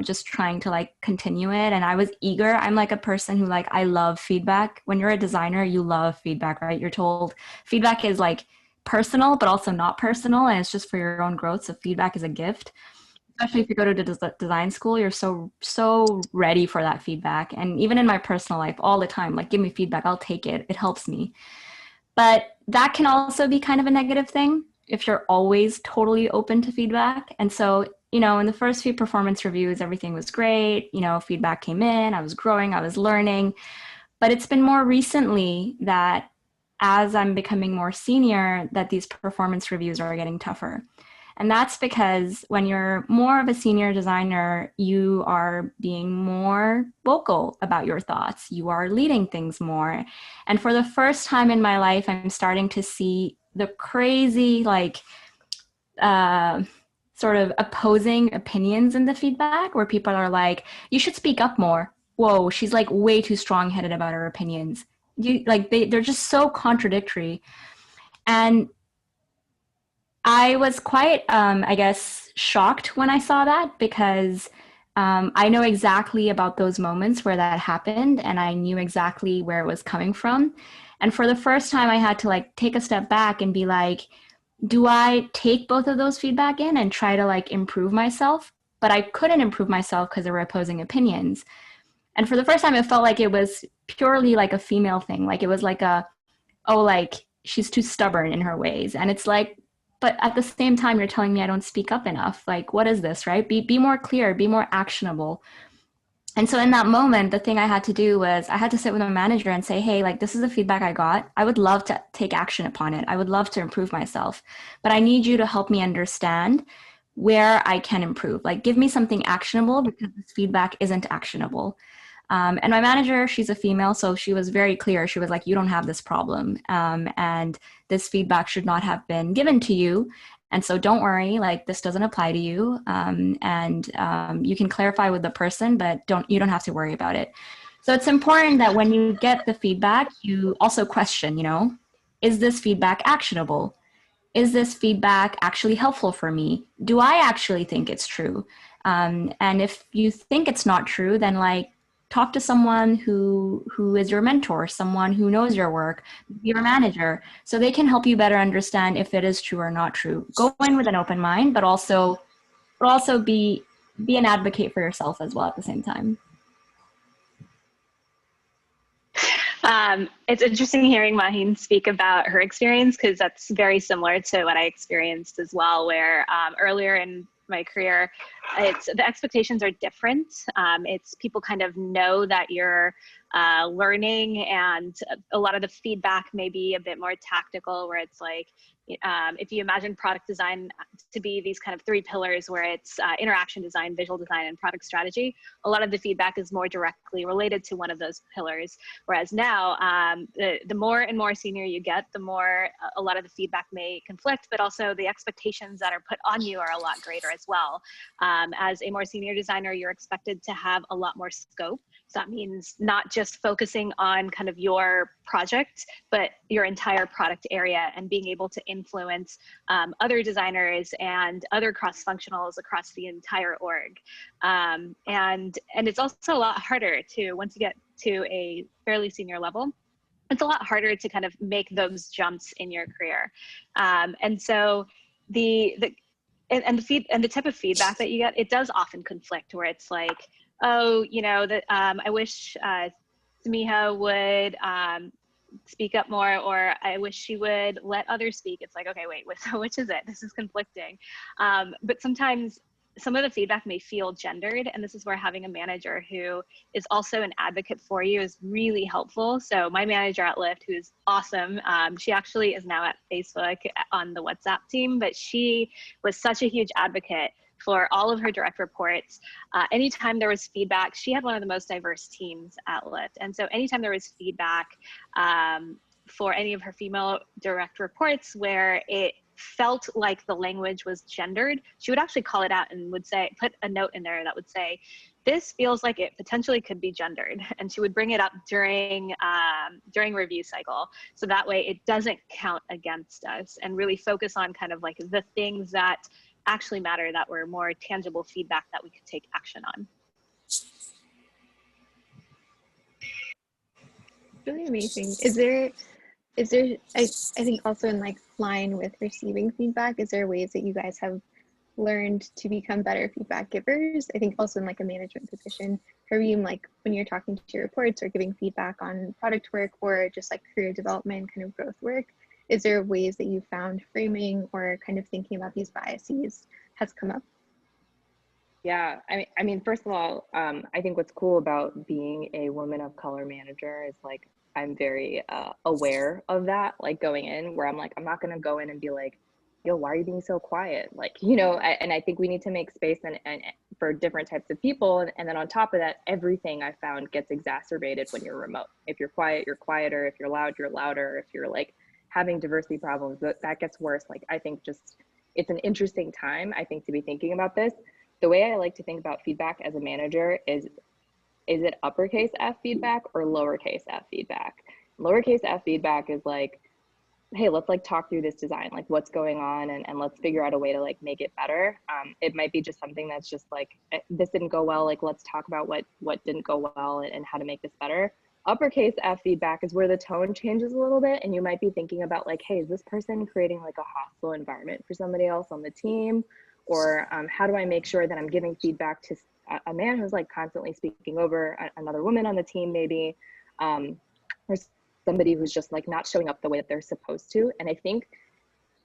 Speaker 5: just trying to like continue it. And I was eager. I'm like a person who like, I love feedback. When you're a designer, you love feedback, right? You're told feedback is like personal, but also not personal. And it's just for your own growth. So feedback is a gift, especially if you go to design school, you're so ready for that feedback. And even in my personal life, all the time, like give me feedback, I'll take it. It helps me. But that can also be kind of a negative thing if you're always totally open to feedback. And so, in the first few performance reviews, everything was great. Feedback came in, I was growing, I was learning. But it's been more recently that as I'm becoming more senior, that these performance reviews are getting tougher. And that's because when you're more of a senior designer, you are being more vocal about your thoughts. You are leading things more. And for the first time in my life, I'm starting to see the crazy, sort of opposing opinions in the feedback where people are like, you should speak up more. Whoa, she's like way too strong-headed about her opinions. They're just so contradictory. And I was quite, I guess, shocked when I saw that because I know exactly about those moments where that happened and I knew exactly where it was coming from. And for the first time, I had to like take a step back and be like, do I take both of those feedback in and try to like improve myself? But I couldn't improve myself because there were opposing opinions. And for the first time, it felt like it was purely like a female thing. Like it was like she's too stubborn in her ways. And it's like, but at the same time, you're telling me I don't speak up enough. Like, what is this, right? Be more clear, be more actionable. And so in that moment, the thing I had to do was I had to sit with my manager and say, hey, like, this is the feedback I got. I would love to take action upon it. I would love to improve myself, but I need you to help me understand where I can improve. Like, give me something actionable because this feedback isn't actionable. And my manager, she's a female, so she was very clear. She was like, you don't have this problem. And this feedback should not have been given to you. And so don't worry, like this doesn't apply to you. And you can clarify with the person, but you don't have to worry about it. So it's important that when you get the feedback, you also question, is this feedback actionable? Is this feedback actually helpful for me? Do I actually think it's true? And if you think it's not true, then like, talk to someone who is your mentor, someone who knows your work, your manager, so they can help you better understand if it is true or not true. Go in with an open mind, but also be an advocate for yourself as well at the same time.
Speaker 3: It's interesting hearing Maheen speak about her experience, because that's very similar to what I experienced as well, where earlier in my career, the expectations are different. It's people kind of know that you're learning, and a lot of the feedback may be a bit more tactical, where it's like, if you imagine product design to be these kind of three pillars, where it's interaction design, visual design, and product strategy, a lot of the feedback is more directly related to one of those pillars. Whereas now, the more and more senior you get, the more a lot of the feedback may conflict, but also the expectations that are put on you are a lot greater as well. As a more senior designer, you're expected to have a lot more scope. So that means not just focusing on kind of your project, but your entire product area, and being able to influence other designers and other cross-functionals across the entire org. And it's also a lot harder to, once you get to a fairly senior level, it's a lot harder to kind of make those jumps in your career. And so the type of feedback that you get, it does often conflict, where it's like, oh, you know, that I wish Samiha would speak up more, or I wish she would let others speak. It's like, okay, wait, which is it? This is conflicting. But sometimes some of the feedback may feel gendered, and this is where having a manager who is also an advocate for you is really helpful. So my manager at Lyft, who's awesome, she actually is now at Facebook on the WhatsApp team, but she was such a huge advocate for all of her direct reports. Anytime there was feedback, she had one of the most diverse teams at Lyft. And so anytime there was feedback for any of her female direct reports where it felt like the language was gendered, she would actually call it out and would say, put a note in there that would say, this feels like it potentially could be gendered. And she would bring it up during review cycle. So that way it doesn't count against us, and really focus on kind of like the things that actually matter, that were more tangible feedback that we could take action on.
Speaker 2: Really amazing. I think also in like line with receiving feedback, is there ways that you guys have learned to become better feedback givers? I think also in like a management position, Kareem, like when you're talking to your reports or giving feedback on product work or just like career development kind of growth work, is there ways that you found framing or kind of thinking about these biases has come up?
Speaker 4: Yeah, I mean, first of all, I think what's cool about being a woman of color manager is like, I'm very aware of that, like going in, where I'm like, I'm not gonna go in and be like, yo, why are you being so quiet? Like, you know, and I think we need to make space and for different types of people. And then on top of that, everything I found gets exacerbated when you're remote. If you're quiet, you're quieter. If you're loud, you're louder. If you're like having diversity problems, that gets worse. Like, I think just, it's an interesting time, I think, to be thinking about this. The way I like to think about feedback as a manager is it uppercase F feedback or lowercase f feedback? Lowercase f feedback is like, hey, let's like talk through this design, like what's going on, and let's figure out a way to like make it better. It might be just something that's just like, this didn't go well, like let's talk about what didn't go well and how to make this better. Uppercase F feedback is where the tone changes a little bit, and you might be thinking about like, hey, is this person creating like a hostile environment for somebody else on the team? Or how do I make sure that I'm giving feedback to a man who's like constantly speaking over another woman on the team, maybe, or somebody who's just like not showing up the way that they're supposed to. And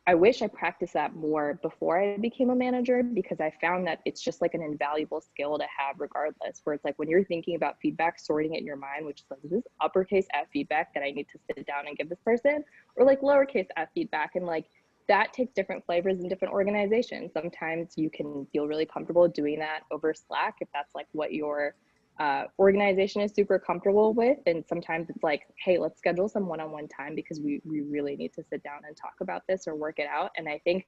Speaker 4: I wish I practiced that more before I became a manager, because I found that it's just like an invaluable skill to have regardless, where it's like when you're thinking about feedback, sorting it in your mind, which is like, is this uppercase F feedback that I need to sit down and give this person, or like lowercase f feedback? And like, that takes different flavors in different organizations. Sometimes you can feel really comfortable doing that over Slack if that's like what your organization is super comfortable with. And sometimes it's like, hey, let's schedule some one-on-one time because we really need to sit down and talk about this or work it out. And I think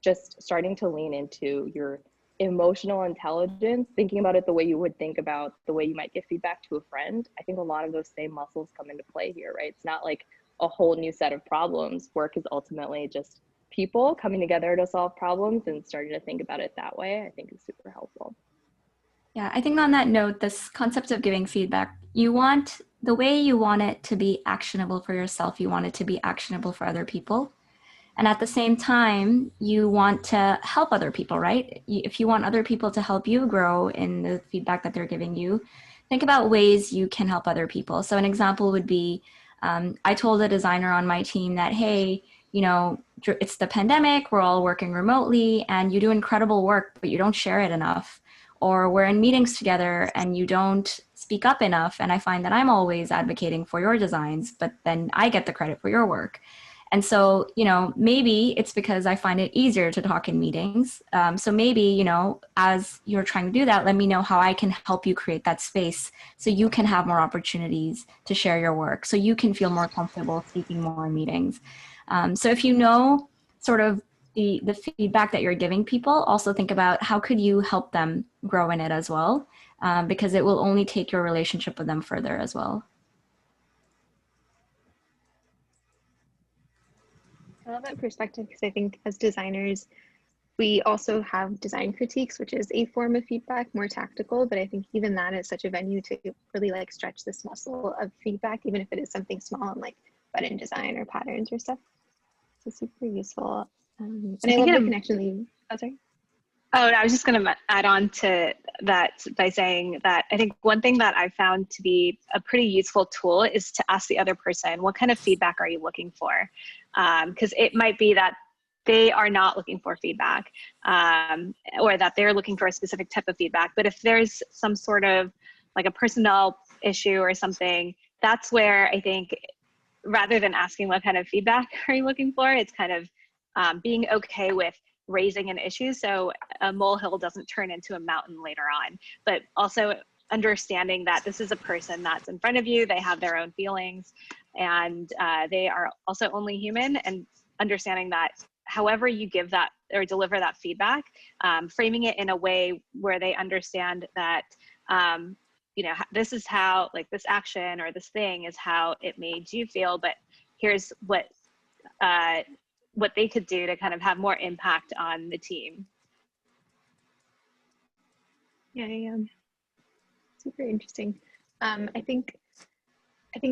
Speaker 4: just starting to lean into your emotional intelligence, thinking about it the way you would think about the way you might give feedback to a friend, I think a lot of those same muscles come into play here, right? It's not like a whole new set of problems. Work is ultimately just people coming together to solve problems, and starting to think about it that way, I think is super helpful.
Speaker 5: Yeah, I think on that note, this concept of giving feedback, the way you want it to be actionable for yourself, you want it to be actionable for other people. And at the same time, you want to help other people, right? If you want other people to help you grow in the feedback that they're giving you, think about ways you can help other people. So an example would be, I told a designer on my team that, hey, you know, it's the pandemic, we're all working remotely and you do incredible work, but you don't share it enough. Or we're in meetings together and you don't speak up enough. And I find that I'm always advocating for your designs, but then I get the credit for your work. And so, you know, maybe it's because I find it easier to talk in meetings. So maybe, you know, as you're trying to do that, let me know how I can help you create that space so you can have more opportunities to share your work, so you can feel more comfortable speaking more in meetings. So if you know sort of the feedback that you're giving people, also think about how could you help them grow in it as well, because it will only take your relationship with them further as well.
Speaker 2: I love that perspective because I think as designers, we also have design critiques, which is a form of feedback, more tactical, but I think even that is such a venue to really like stretch this muscle of feedback, even if it is something small and like button design or patterns or stuff. So super useful. And I love the connection that you, oh, sorry.
Speaker 3: Oh, I was just going to add on to that by saying that I think one thing that I found to be a pretty useful tool is to ask the other person, what kind of feedback are you looking for? Because it might be that they are not looking for feedback, or that they're looking for a specific type of feedback. But if there's some sort of like a personnel issue or something, that's where I think rather than asking what kind of feedback are you looking for, it's kind of being okay with raising an issue so a molehill doesn't turn into a mountain later on, but also understanding that this is a person that's in front of you, they have their own feelings, and they are also only human, and understanding that however you give that or deliver that feedback, framing it in a way where they understand that you know, this is how, like, this action or this thing is how it made you feel, but here's what they could do to kind of have more impact on the team.
Speaker 2: Yeah. Super interesting. I think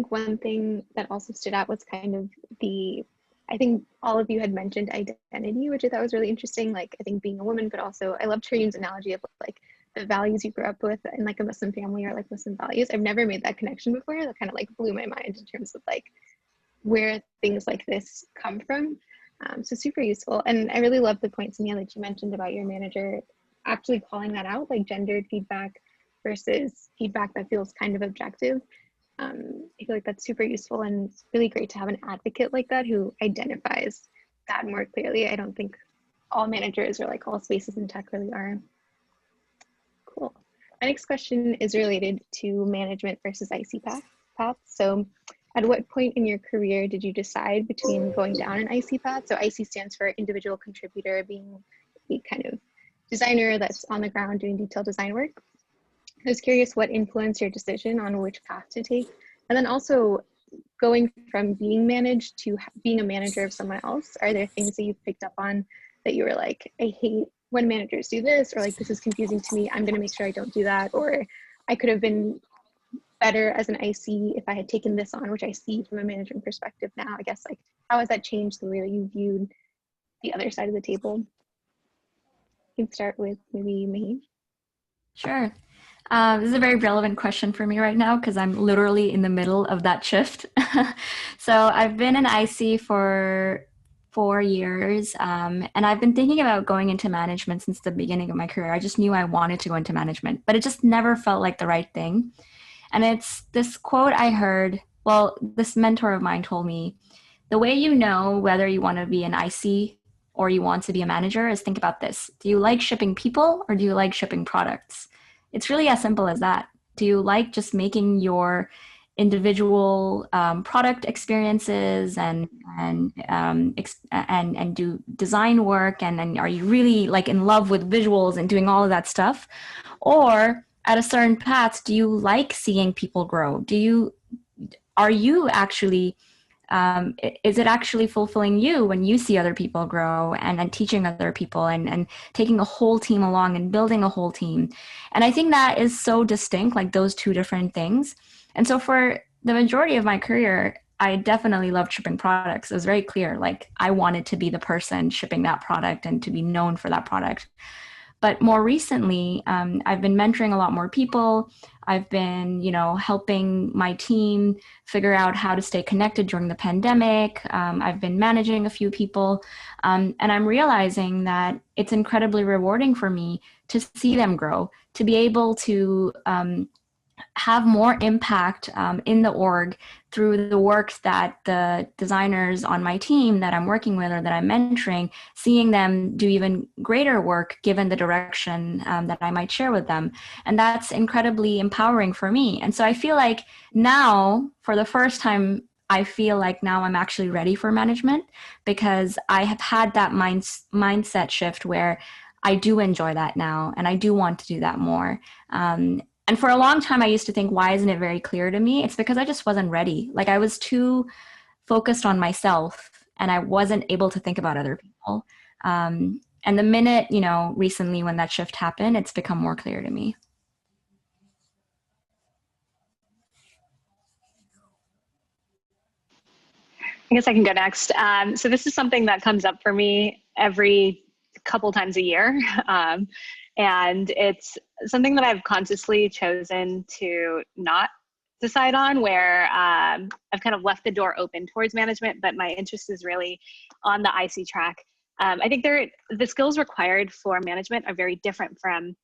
Speaker 2: one thing that also stood out was kind of I think all of you had mentioned identity, which I thought was really interesting. Like, I think being a woman, but also I love Tareem's analogy of like the values you grew up with in like a Muslim family or like Muslim values. I've never made that connection before. That kind of like blew my mind in terms of like where things like this come from. So super useful. And I really love the point, Samia, that you mentioned about your manager actually calling that out, like gendered feedback versus feedback that feels kind of objective. I feel like that's super useful and really great to have an advocate like that who identifies that more clearly. I don't think all managers or like all spaces in tech really are. Cool. My next question is related to management versus IC paths. So at what point in your career did you decide between going down an IC path? So IC stands for individual contributor, being the kind of designer that's on the ground doing detailed design work. I was curious what influenced your decision on which path to take. And then also going from being managed to being a manager of someone else. Are there things that you've picked up on that you were like, I hate when managers do this, or like, this is confusing to me, I'm gonna make sure I don't do that, or I could have been better as an IC if I had taken this on, which I see from a management perspective now. I guess, like, how has that changed the way that you viewed the other side of the table? You can start with maybe me.
Speaker 5: Sure. This is a very relevant question for me right now because I'm literally in the middle of that shift. So I've been an IC for 4 years, and I've been thinking about going into management since the beginning of my career. I just knew I wanted to go into management, but it just never felt like the right thing. And it's this quote I heard, well, this mentor of mine told me, the way you know whether you want to be an IC or you want to be a manager is think about this. Do you like shipping people or do you like shipping products? It's really as simple as that. Do you like just making your individual product experiences and do design work, and are you really like in love with visuals and doing all of that stuff? Or at a certain path, do you like seeing people grow? Are you actually is it actually fulfilling you when you see other people grow and teaching other people and taking a whole team along and building a whole team? And I think that is so distinct, like those two different things. And so for the majority of my career, I definitely loved shipping products. It was very clear, like I wanted to be the person shipping that product and to be known for that product. But more recently, I've been mentoring a lot more people. I've been, helping my team figure out how to stay connected during the pandemic. I've been managing a few people, and I'm realizing that it's incredibly rewarding for me to see them grow, to be able to have more impact in the org through the work that the designers on my team that I'm working with or that I'm mentoring, seeing them do even greater work given the direction that I might share with them. And that's incredibly empowering for me. And so I feel like now, for the first time, I feel like now I'm actually ready for management, because I have had that mindset shift where I do enjoy that now and I do want to do that more. And for a long time, I used to think, why isn't it very clear to me? It's because I just wasn't ready. Like, I was too focused on myself and I wasn't able to think about other people. And the minute, recently when that shift happened, it's become more clear to me.
Speaker 3: I guess I can go next. So this is something that comes up for me every couple times a year. And it's something that I've consciously chosen to not decide on, where I've kind of left the door open towards management, but my interest is really on the IC track. I think the skills required for management are very different from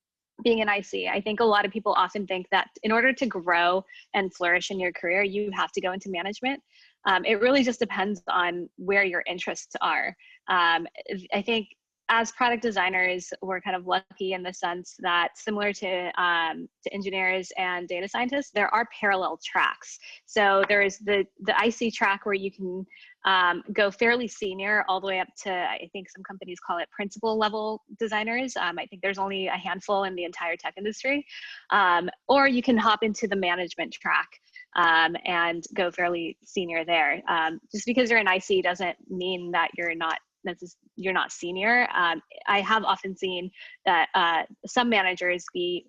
Speaker 3: being an IC. I think a lot of people often think that in order to grow and flourish in your career, you have to go into management. It really just depends on where your interests are. I think as product designers, we're kind of lucky in the sense that, similar to engineers and data scientists, there are parallel tracks. So there is the IC track where you can go fairly senior all the way up to, I think some companies call it principal level designers. I think there's only a handful in the entire tech industry. Or you can hop into the management track and go fairly senior there. Just because you're an IC doesn't mean that you're not senior. I have often seen that some managers be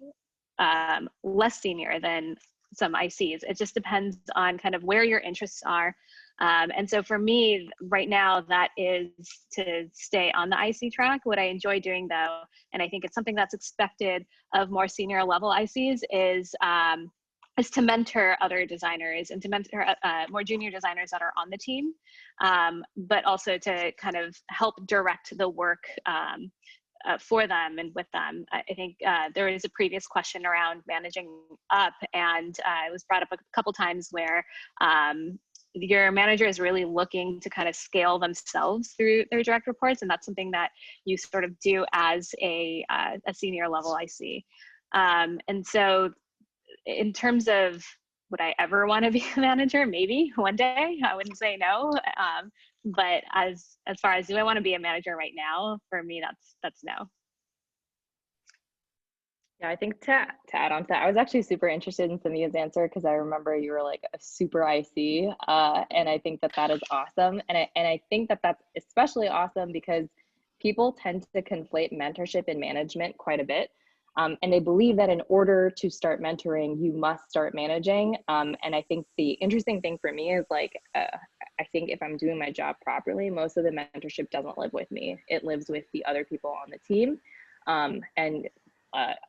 Speaker 3: less senior than some ICs. It just depends on kind of where your interests are. And so for me right now, that is to stay on the IC track. What I enjoy doing though, and I think it's something that's expected of more senior level ICs, is to mentor other designers and to mentor more junior designers that are on the team, but also to kind of help direct the work for them and with them. I think there is a previous question around managing up, and it was brought up a couple times where your manager is really looking to kind of scale themselves through their direct reports, and that's something that you sort of do as a senior level IC. And so in terms of would I ever want to be a manager? Maybe one day. I wouldn't say no. But as far as do I want to be a manager right now, for me, that's no.
Speaker 4: Yeah, I think to add on to that, I was actually super interested in Samia's answer because I remember you were like a super IC, and I think that is awesome. And I think that that's especially awesome because people tend to conflate mentorship and management quite a bit. And they believe that in order to start mentoring, you must start managing. And I think the interesting thing for me is like, I think if I'm doing my job properly, most of the mentorship doesn't live with me. It lives with the other people on the team.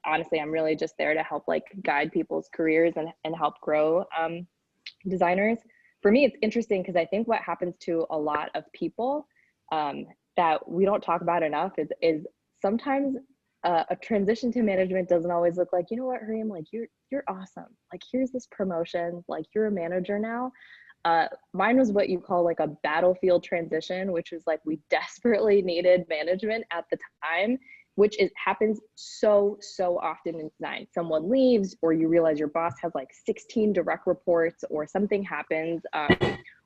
Speaker 4: Honestly, I'm really just there to help like guide people's careers and help grow designers. For me, it's interesting because I think what happens to a lot of people that we don't talk about enough is sometimes a transition to management doesn't always look like, you know what, Hareem, like you're awesome. Like here's this promotion, like you're a manager now. Mine was what you call like a battlefield transition, which was like we desperately needed management at the time, which happens so often in design. Someone leaves, or you realize your boss has like 16 direct reports, or something happens,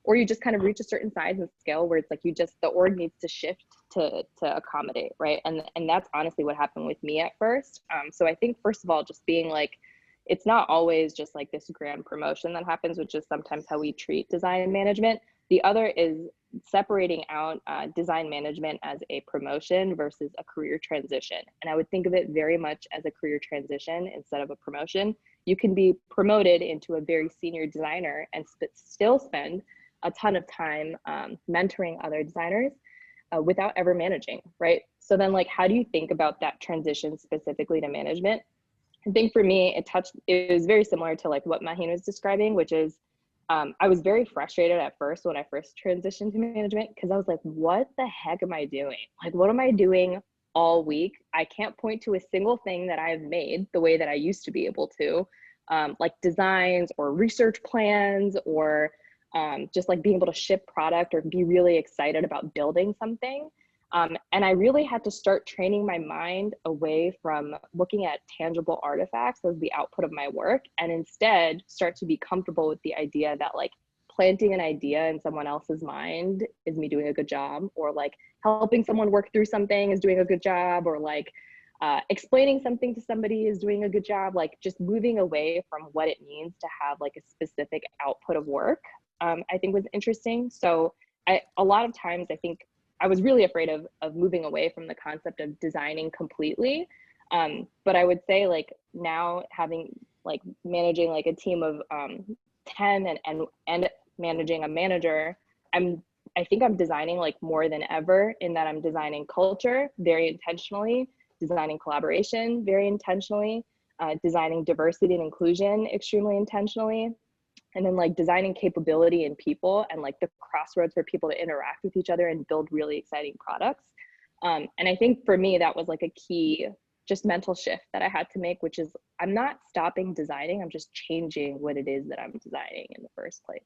Speaker 4: or you just kind of reach a certain size and scale where it's like the org needs to shift to accommodate, right? And that's honestly what happened with me at first. So I think first of all, just being like, it's not always just like this grand promotion that happens, which is sometimes how we treat design management. The other is separating out design management as a promotion versus a career transition. And I would think of it very much as a career transition instead of a promotion. You can be promoted into a very senior designer and still spend a ton of time mentoring other designers without ever managing, right? So then like, how do you think about that transition specifically to management? I think for me, it was very similar to like what Maheen was describing, which is I was very frustrated at first when I first transitioned to management, because I was like, what the heck am I doing? Like, what am I doing all week? I can't point to a single thing that I've made the way that I used to be able to, like designs or research plans, or just like being able to ship product or be really excited about building something. And I really had to start training my mind away from looking at tangible artifacts as the output of my work, and instead start to be comfortable with the idea that like planting an idea in someone else's mind is me doing a good job, or like helping someone work through something is doing a good job, or like explaining something to somebody is doing a good job. Like just moving away from what it means to have like a specific output of work, I think was interesting. So a lot of times I think I was really afraid of moving away from the concept of designing completely. But I would say like now having like managing like a team of 10 and managing a manager, I think I'm designing like more than ever, in that I'm designing culture very intentionally, designing collaboration very intentionally, designing diversity and inclusion extremely intentionally, and then like designing capability in people and like the crossroads for people to interact with each other and build really exciting products. And I think for me, that was like a key just mental shift that I had to make, which is I'm not stopping designing, I'm just changing what it is that I'm designing in the first place.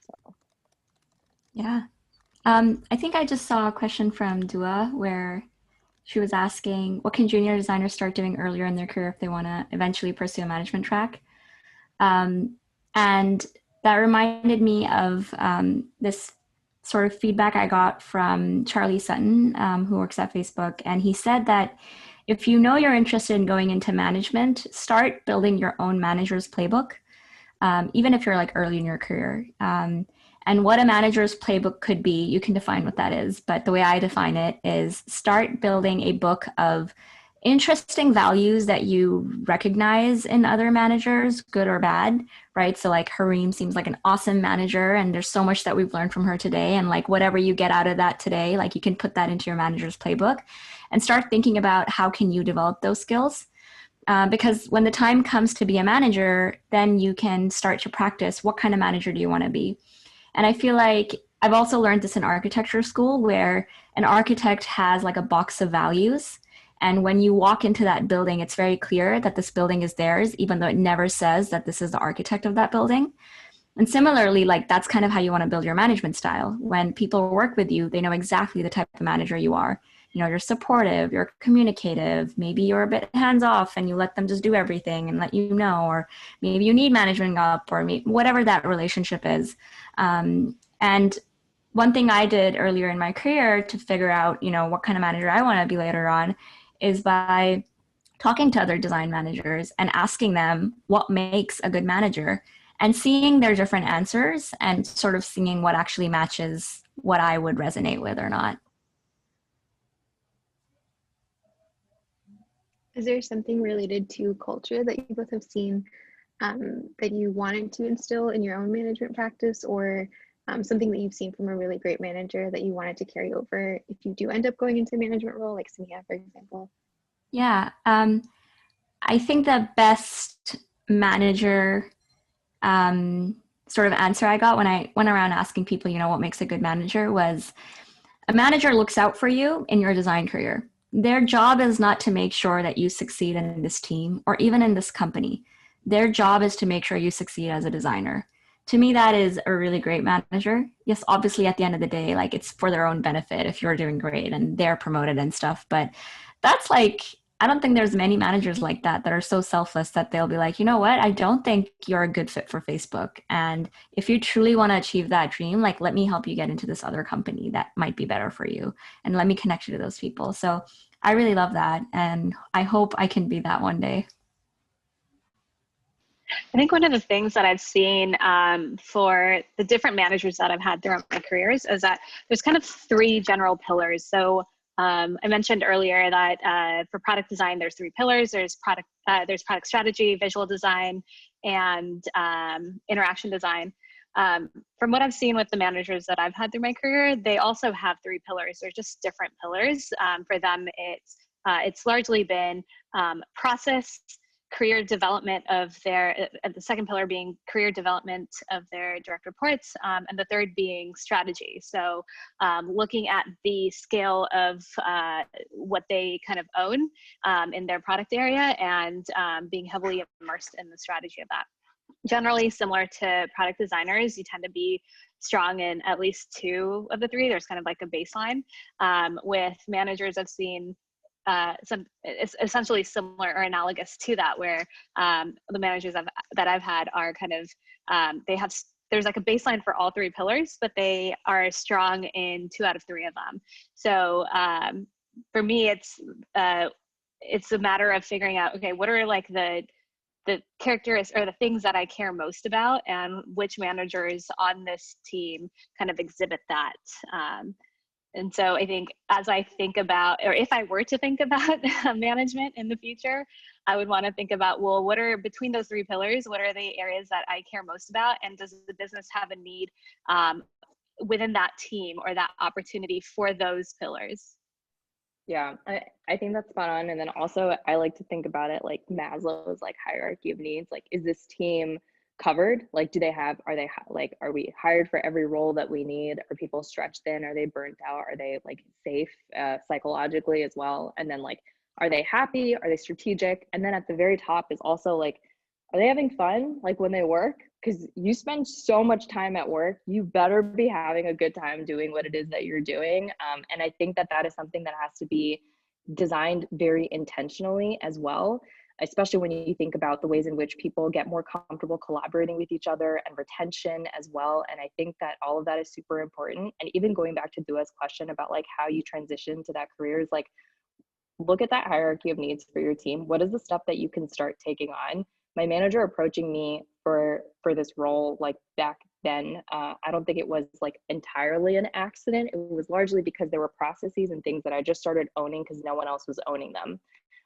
Speaker 4: So.
Speaker 5: Yeah. I think I just saw a question from Dua where she was asking, what can junior designers start doing earlier in their career if they want to eventually pursue a management track? And that reminded me of this sort of feedback I got from Charlie Sutton, who works at Facebook. And he said that if you know you're interested in going into management, start building your own manager's playbook, even if you're like early in your career. And what a manager's playbook could be, you can define what that is. But the way I define it is start building a book of interesting values that you recognize in other managers, good or bad, right? So like Hareem seems like an awesome manager, and there's so much that we've learned from her today. And like whatever you get out of that today, like you can put that into your manager's playbook and start thinking about how can you develop those skills. Because when the time comes to be a manager, then you can start to practice what kind of manager do you want to be. And I feel like I've also learned this in architecture school, where an architect has like a box of values. And when you walk into that building, it's very clear that this building is theirs, even though it never says that this is the architect of that building. And similarly, like that's kind of how you want to build your management style. When people work with you, they know exactly the type of manager you are. You know, you're supportive, you're communicative, maybe you're a bit hands-off and you let them just do everything and let you know, or maybe you need management up, or whatever that relationship is. And one thing I did earlier in my career to figure out, you know, what kind of manager I want to be later on is by talking to other design managers and asking them what makes a good manager, and seeing their different answers and sort of seeing what actually matches what I would resonate with or not.
Speaker 2: Is there something related to culture that you both have seen that you wanted to instill in your own management practice, or something that you've seen from a really great manager that you wanted to carry over if you do end up going into a management role, like Samia, for example?
Speaker 5: Yeah, I think the best manager sort of answer I got when I went around asking people, you know, what makes a good manager, was a manager looks out for you in your design career. Their job is not to make sure that you succeed in this team or even in this company. Their job is to make sure you succeed as a designer. To me, that is a really great manager. Yes, obviously at the end of the day, like it's for their own benefit if you're doing great and they're promoted and stuff. But that's like, I don't think there's many managers like that are so selfless that they'll be like, you know what, I don't think you're a good fit for Facebook. And if you truly want to achieve that dream, like, let me help you get into this other company that might be better for you. And let me connect you to those people. So I really love that. And I hope I can be that one day.
Speaker 3: I think one of the things that I've seen for the different managers that I've had throughout my careers is that there's kind of three general pillars. So I mentioned earlier that for product design, there's three pillars. There's product strategy, visual design, and interaction design. from what I've seen with the managers that I've had through my career, they also have 3 pillars. They're just different pillars. For them, it's largely been process, career development of their, the second pillar being career development of their direct reports, and the third being strategy. So looking at the scale of what they kind of own in their product area, and being heavily immersed in the strategy of that. Generally similar to product designers, you tend to be strong in at least 2 of the 3. There's kind of like a baseline. With managers, I've seen some essentially similar or analogous to that, where the managers that I've had are kind of, there's like a baseline for all 3 pillars, but they are strong in 2 out of 3 of them. So for me, it's a matter of figuring out, okay, what are like the characteristics or the things that I care most about, and which managers on this team kind of exhibit that. And so I think as I think about, or if I were to think about management in the future, I would want to think about, well, what are between those 3 pillars, what are the areas that I care most about? And does the business have a need within that team or that opportunity for those pillars?
Speaker 4: Yeah, I think that's spot on. And then also I like to think about it like Maslow's like hierarchy of needs. Like, is this team covered? Like, are we hired for every role that we need? Are people stretched thin? Are they burnt out? Are they like safe psychologically as well? And then like, are they happy? Are they strategic? And then at the very top is also like, are they having fun like when they work? Because you spend so much time at work, you better be having a good time doing what it is that you're doing. And I think that is something that has to be designed very intentionally as well, especially when you think about the ways in which people get more comfortable collaborating with each other, and retention as well. And I think that all of that is super important. And even going back to Dua's question about like how you transition to that career is like, look at that hierarchy of needs for your team. What is the stuff that you can start taking on? My manager approaching me for this role, like back then, I don't think it was like entirely an accident. It was largely because there were processes and things that I just started owning because no one else was owning them,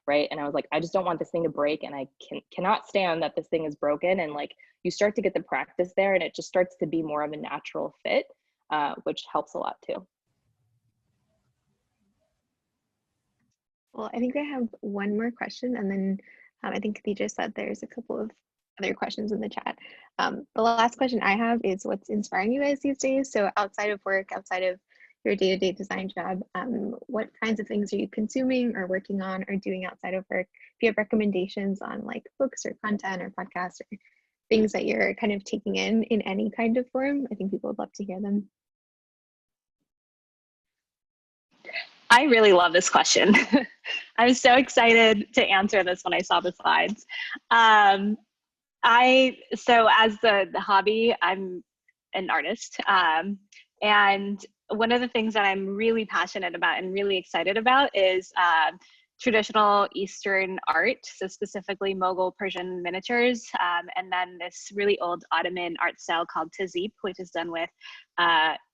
Speaker 4: right? And I was like, I just don't want this thing to break, and I cannot stand that this thing is broken. And like, you start to get the practice there, and it just starts to be more of a natural fit, which helps a lot too.
Speaker 2: Well, I think I have one more question, and then I think Khadija said there's a couple of other questions in the chat. The last question I have is, what's inspiring you guys these days? So outside of work, outside of your day-to-day design job, what kinds of things are you consuming or working on or doing outside of work? If you have recommendations on like books or content or podcasts or things that you're kind of taking in any kind of form, I think people would love to hear them.
Speaker 3: I really love this question. I was so excited to answer this when I saw the slides. So as the hobby, I'm an artist. And one of the things that I'm really passionate about and really excited about is traditional Eastern art, so specifically Mughal Persian miniatures, and then this really old Ottoman art style called tazip, which is done with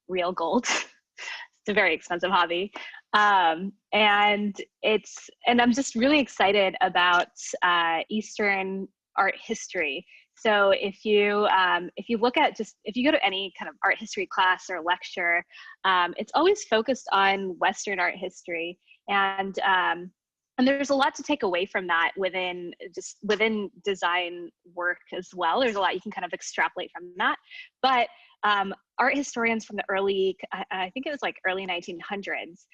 Speaker 3: real gold. It's a very expensive hobby. And I'm just really excited about Eastern art history. So if you look at if you go to any kind of art history class or lecture, it's always focused on Western art history. And there's a lot to take away from that within design work as well. There's a lot you can kind of extrapolate from that. But art historians from the I think it was like early 1900s,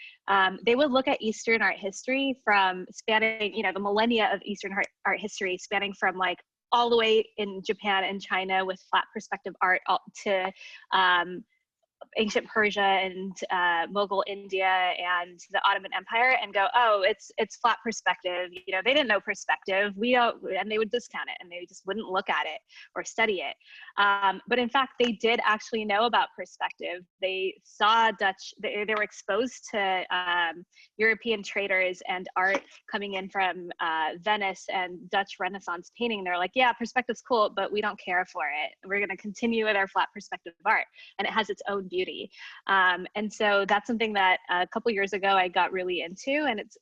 Speaker 3: they would look at Eastern art history from spanning, the millennia of Eastern art history, spanning from like all the way in Japan and China with flat perspective art to ancient Persia and Mughal India and the Ottoman Empire, and go, oh, it's flat perspective. They didn't know perspective. We don't, and they would discount it, and they just wouldn't look at it or study it. But in fact, they did actually know about perspective. They saw they were exposed to European traders and art coming in from Venice and Dutch Renaissance painting. They're like, yeah, perspective's cool, but we don't care for it. We're going to continue with our flat perspective art, and it has its own beauty. And so that's something that a couple years ago I got really into, and it's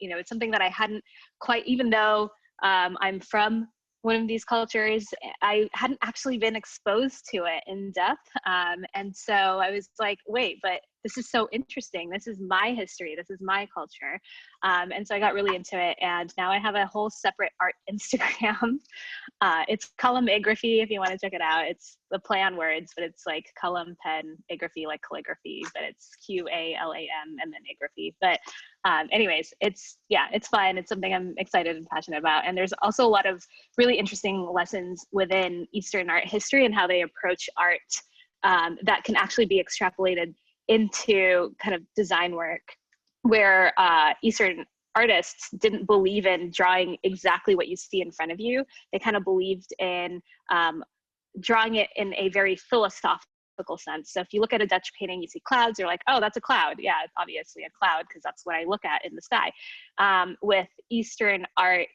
Speaker 3: it's something that I hadn't quite, even though I'm from one of these cultures. I hadn't actually been exposed to it in depth. And so I was like, wait, but this is so interesting. This is my history. This is my culture. And so I got really into it. And now I have a whole separate art Instagram. It's columnigraphy, if you want to check it out. It's the play on words, but it's like column, pen, agraphy, like calligraphy, but it's QALAM and then agraphy. But anyways, it's fun. It's something I'm excited and passionate about. And there's also a lot of really interesting lessons within Eastern art history and how they approach art that can actually be extrapolated into kind of design work, where Eastern artists didn't believe in drawing exactly what you see in front of you. They kind of believed in drawing it in a very philosophical sense. So if you look at a Dutch painting, you see clouds, you're like, oh, that's a cloud. Yeah, it's obviously a cloud because that's what I look at in the sky. With Eastern art,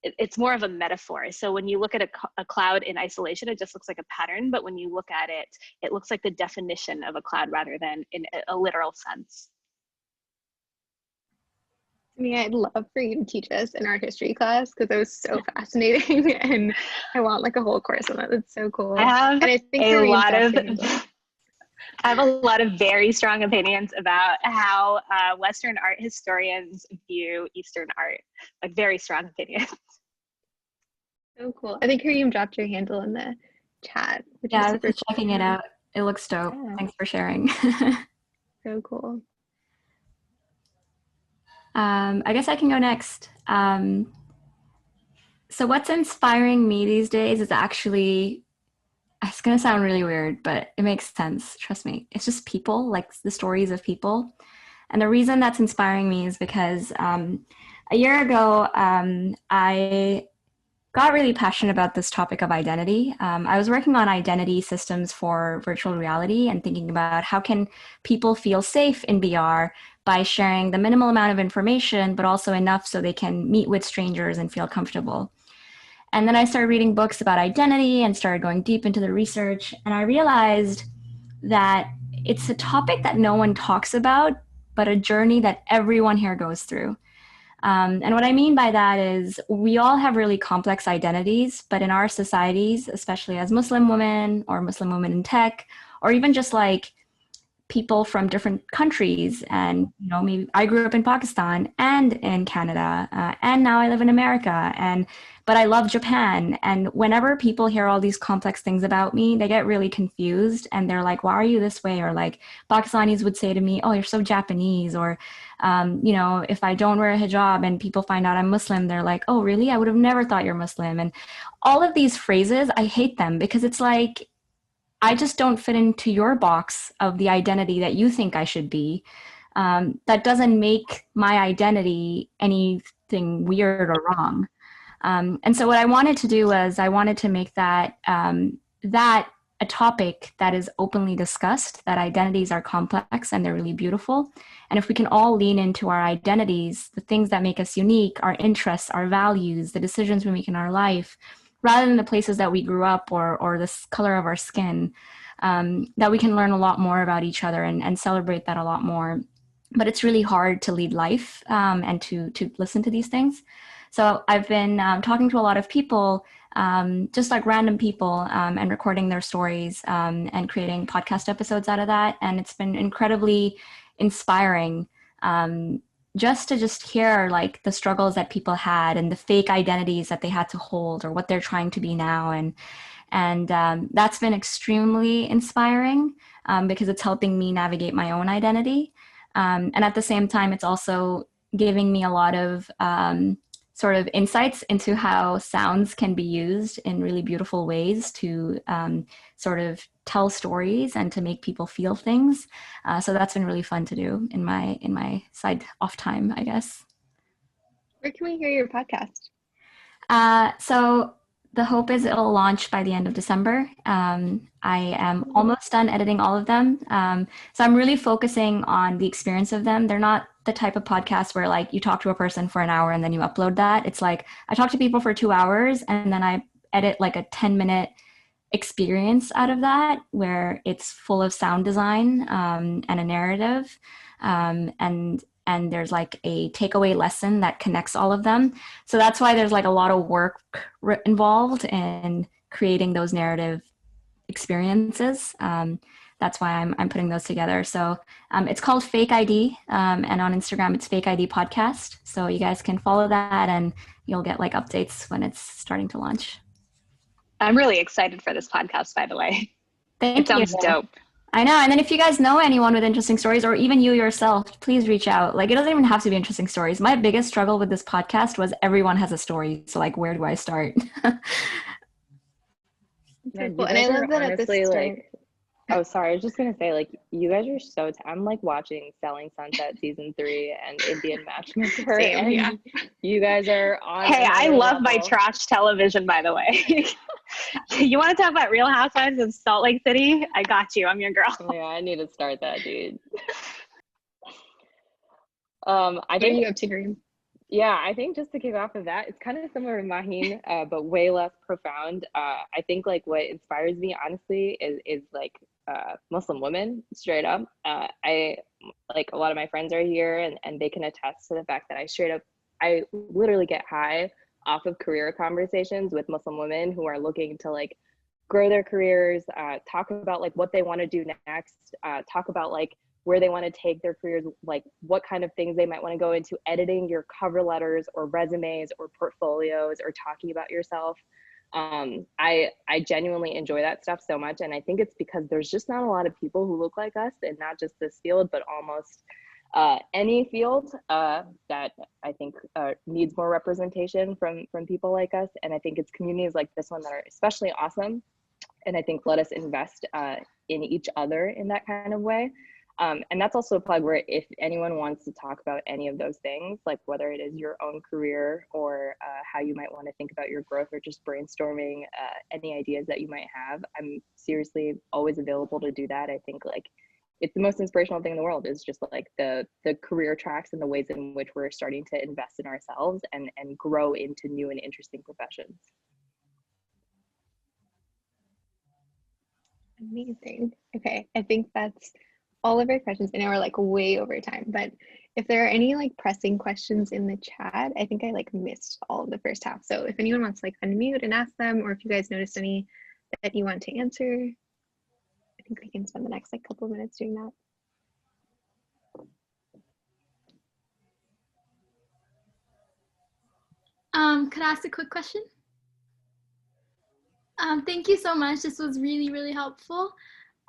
Speaker 3: it's more of a metaphor. So when you look at a cloud in isolation, it just looks like a pattern. But when you look at it, it looks like the definition of a cloud rather than in a literal sense.
Speaker 2: I mean, I'd love for you to teach us in art history class because it was so fascinating, and I want like a whole course on that. That's so cool.
Speaker 3: I have
Speaker 2: and I think
Speaker 3: I have a lot of very strong opinions about how Western art historians view Eastern art, like very strong opinions.
Speaker 2: So cool. I think Kareem dropped your handle in the chat.
Speaker 5: Yeah, I was just checking it out. It looks dope. Yeah. Thanks for sharing.
Speaker 2: So cool.
Speaker 5: I guess I can go next. So what's inspiring me these days is actually, it's going to sound really weird, but it makes sense. Trust me. It's just people, like the stories of people. And the reason that's inspiring me is because a year ago, I got really passionate about this topic of identity. I was working on identity systems for virtual reality and thinking about how can people feel safe in VR by sharing the minimal amount of information, but also enough so they can meet with strangers and feel comfortable. And then I started reading books about identity and started going deep into the research. And I realized that it's a topic that no one talks about, but a journey that everyone here goes through. And what I mean by that is we all have really complex identities, but in our societies, especially as Muslim women or Muslim women in tech, or even just like people from different countries, and maybe I grew up in Pakistan and in Canada, and now I live in America, but I love Japan. And whenever people hear all these complex things about me, they get really confused and they're like, why are you this way? Or like Pakistanis would say to me, oh, you're so Japanese. Or, if I don't wear a hijab and people find out I'm Muslim, they're like, oh, really? I would have never thought you're Muslim. And all of these phrases, I hate them because it's like, I just don't fit into your box of the identity that you think I should be. That doesn't make my identity anything weird or wrong. And so what I wanted to do was I wanted to make that a topic that is openly discussed, that identities are complex and they're really beautiful. And if we can all lean into our identities, the things that make us unique, our interests, our values, the decisions we make in our life, rather than the places that we grew up or the color of our skin, that we can learn a lot more about each other and celebrate that a lot more. But it's really hard to lead life and to listen to these things. So I've been talking to a lot of people, just like random people, and recording their stories and creating podcast episodes out of that. And it's been incredibly inspiring just to hear like the struggles that people had and the fake identities that they had to hold or what they're trying to be now. And that's been extremely inspiring because it's helping me navigate my own identity. And at the same time, it's also giving me a lot of sort of insights into how sounds can be used in really beautiful ways to sort of tell stories and to make people feel things. So that's been really fun to do in my side off time, I guess.
Speaker 2: Where can we hear your podcast?
Speaker 5: So the hope is it'll launch by the end of December. I am almost done editing all of them. So I'm really focusing on the experience of them. They're not the type of podcast where like you talk to a person for an hour and then you upload that. It's like I talk to people for 2 hours and then I edit like a 10-minute experience out of that where it's full of sound design and a narrative. And and there's like a takeaway lesson that connects all of them. So that's why there's like a lot of work involved in creating those narrative experiences. That's why I'm putting those together. So it's called Fake ID, and on Instagram it's Fake ID Podcast. So you guys can follow that, and you'll get like updates when it's starting to launch.
Speaker 3: I'm really excited for this podcast, by the way.
Speaker 5: Thank
Speaker 3: It sounds
Speaker 5: you.
Speaker 3: dope.
Speaker 5: I know. And then if you guys know anyone with interesting stories, or even you yourself, please reach out. Like, it doesn't even have to be interesting stories. My biggest struggle with this podcast was everyone has a story. So like, where do I start?
Speaker 4: Man,
Speaker 2: Cool.
Speaker 4: you
Speaker 2: And I
Speaker 4: guys
Speaker 2: love
Speaker 4: are
Speaker 2: that at this
Speaker 4: honestly
Speaker 2: time.
Speaker 4: like, oh, sorry, I was just gonna say, like, you guys are so, I'm like watching Selling Sunset season 3 and Indian Matchmaker,
Speaker 2: Same,
Speaker 4: and
Speaker 2: yeah.
Speaker 4: you guys are on
Speaker 3: Hey, I
Speaker 4: another
Speaker 3: love my
Speaker 4: level.
Speaker 3: trash television, by the way. You want to talk about Real Housewives of Salt Lake City? I got you. I'm your girl.
Speaker 4: Yeah, I need to start that, dude.
Speaker 2: What
Speaker 4: I
Speaker 2: are
Speaker 4: think,
Speaker 2: you up to, Kareem?
Speaker 4: yeah, I think just to kick off of that, it's kind of similar to Maheen, but way less profound. I think like what inspires me, honestly, is like Muslim women, straight up. I like a lot of my friends are here, and they can attest to the fact that I literally get high off of career conversations with Muslim women who are looking to like grow their careers, talk about like what they want to do next, talk about like where they want to take their careers, like what kind of things they might want to go into, editing your cover letters or resumes or portfolios or talking about yourself. I genuinely enjoy that stuff so much, and I think it's because there's just not a lot of people who look like us, and not just this field, but almost any field that I think needs more representation from people like us. And I think it's communities like this one that are especially awesome, and I think let us invest in each other in that kind of way. And that's also a plug where if anyone wants to talk about any of those things, like whether it is your own career or how you might want to think about your growth, or just brainstorming any ideas that you might have, I'm seriously always available to do that. I think like it's the most inspirational thing in the world is just like the career tracks and the ways in which we're starting to invest in ourselves and grow into new and interesting professions.
Speaker 2: Amazing. Okay, I think that's all of our questions. I know we're like way over time, but if there are any like pressing questions in the chat, I think I like missed all of the first half. So if anyone wants to like unmute and ask them, or if you guys noticed any that you want to answer, I think we can spend the next like couple of minutes doing that.
Speaker 6: Could I ask a quick question? Thank you so much. This was really, really helpful.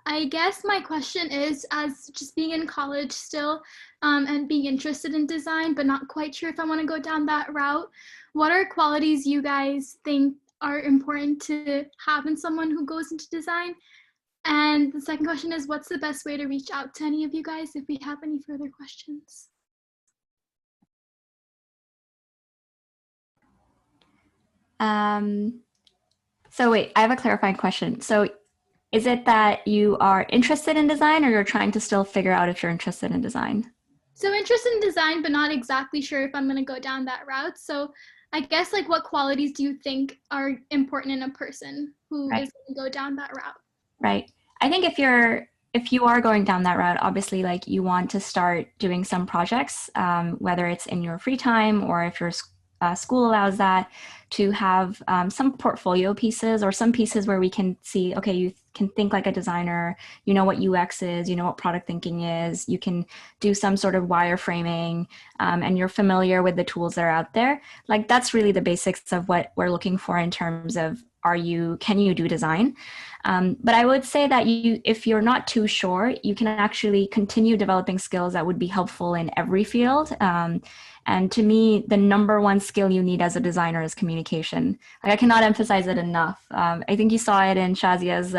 Speaker 6: I guess my question is, as just being in college still and being interested in design, but not quite sure if I want to go down that route, what are qualities you guys think are important to have in someone who goes into design? And the second question is, what's the best way to reach out to any of you guys if we have any further questions?
Speaker 5: So wait, I have a clarifying question. So is it that you are interested in design, or you're trying to still figure out if you're interested in design?
Speaker 6: So interested in design, but not exactly sure if I'm going to go down that route. So I guess like what qualities do you think are important in a person who is going to go down that route? Right. I think if you are going down that route, obviously like you want to start doing some projects, whether it's in your free time or if your school allows that, to have some portfolio pieces or some pieces where we can see, okay, you can think like a designer, you know what UX is, you know what product thinking is, you can do some sort of wireframing, and you're familiar with the tools that are out there. Like that's really the basics of what we're looking for in terms of can you do design? But I would say that if you're not too sure, you can actually continue developing skills that would be helpful in every field. And to me, the number one skill you need as a designer is communication. Like I cannot emphasize it enough. I think you saw it in Shazia's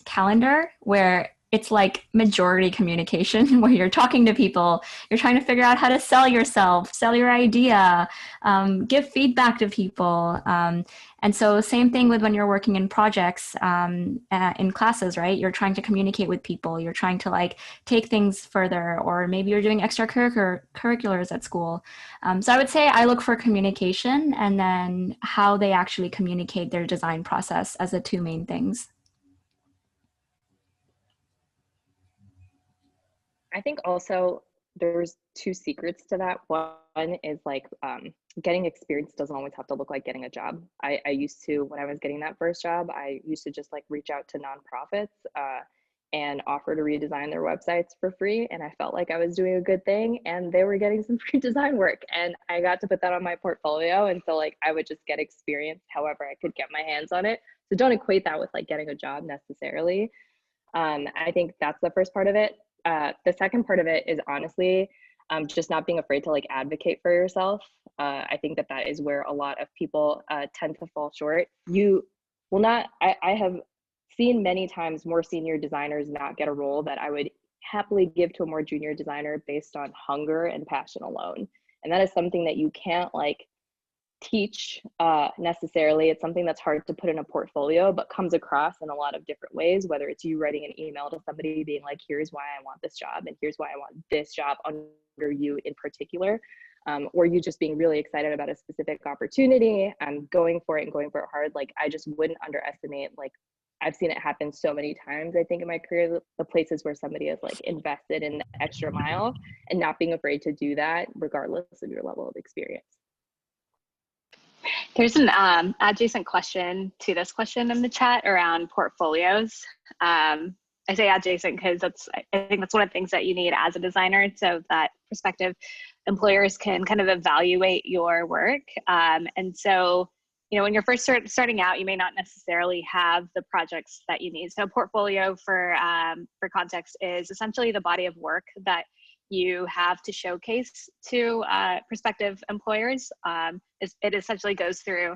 Speaker 6: calendar, where it's like majority communication, where you're talking to people, you're trying to figure out how to sell yourself, sell your idea, give feedback to people. And so same thing with when you're working in projects, in classes, right? You're trying to communicate with people, you're trying to like take things further, or maybe you're doing extracurriculars at school. So I would say I look for communication and then how they actually communicate their design process as the two main things.
Speaker 4: I think also there's two secrets to that. One is like getting experience doesn't always have to look like getting a job. I used to, when I was getting that first job, I used to just like reach out to nonprofits and offer to redesign their websites for free. And I felt like I was doing a good thing and they were getting some free design work. And I got to put that on my portfolio. And so like I would just get experience however I could get my hands on it. So don't equate that with like getting a job necessarily. I think that's the first part of it. The second part of it is honestly just not being afraid to like advocate for yourself. I think that that is where a lot of people tend to fall short. You will not, I have seen many times more senior designers not get a role that I would happily give to a more junior designer based on hunger and passion alone. And that is something that you can't like teach necessarily. It's something that's hard to put in a portfolio, but comes across in a lot of different ways, whether it's you writing an email to somebody being like, here's why I want this job and here's why I want this job under you in particular, or you just being really excited about a specific opportunity and going for it and going for it hard. Like I just wouldn't underestimate, like I've seen it happen so many times, I think in my career, the places where somebody has like invested in the extra mile and not being afraid to do that regardless of your level of experience.
Speaker 3: There's an adjacent question to this question in the chat around portfolios. I say adjacent because I think that's one of the things that you need as a designer, so that prospective employers can kind of evaluate your work. And so, you know, when you're first starting out, you may not necessarily have the projects that you need. So a portfolio for context is essentially the body of work that you have to showcase to prospective employers. It essentially goes through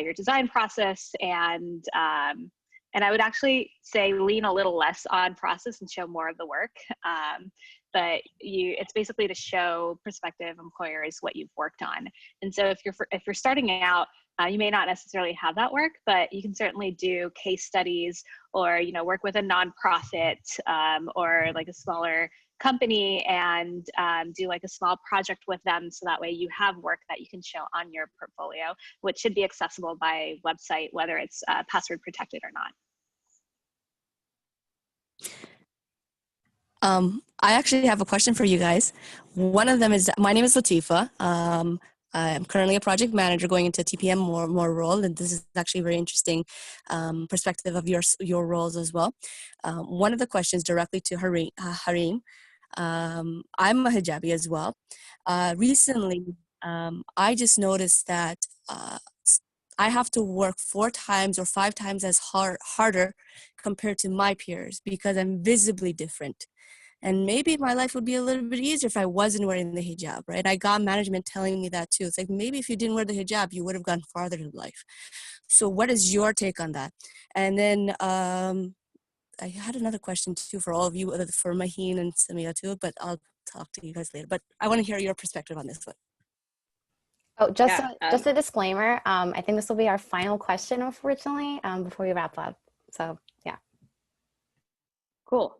Speaker 3: your design process, and I would actually say lean a little less on process and show more of the work. But it's basically to show prospective employers what you've worked on. And so if you're starting out, you may not necessarily have that work, but you can certainly do case studies, or work with a nonprofit or like a smaller company and do like a small project with them, so that way you have work that you can show on your portfolio, which should be accessible by website, whether it's password protected or not.
Speaker 7: I actually have a question for you guys. One of them is, my name is Latifa. I'm currently a project manager going into TPM more role, and this is actually a very interesting perspective of your roles as well. One of the questions directly to Harim. I'm a hijabi as well. Recently, I just noticed that I have to work 4 times or 5 times as harder compared to my peers because I'm visibly different. And maybe my life would be a little bit easier if I wasn't wearing the hijab, right? I got management telling me that too. It's like, maybe if you didn't wear the hijab, you would have gone farther in life. So what is your take on that? And then I had another question too for all of you, for Maheen and Samia too, but I'll talk to you guys later. But I want to hear your perspective on this one.
Speaker 1: Oh, just a disclaimer. I think this will be our final question, unfortunately, before we wrap up. So yeah.
Speaker 4: Cool.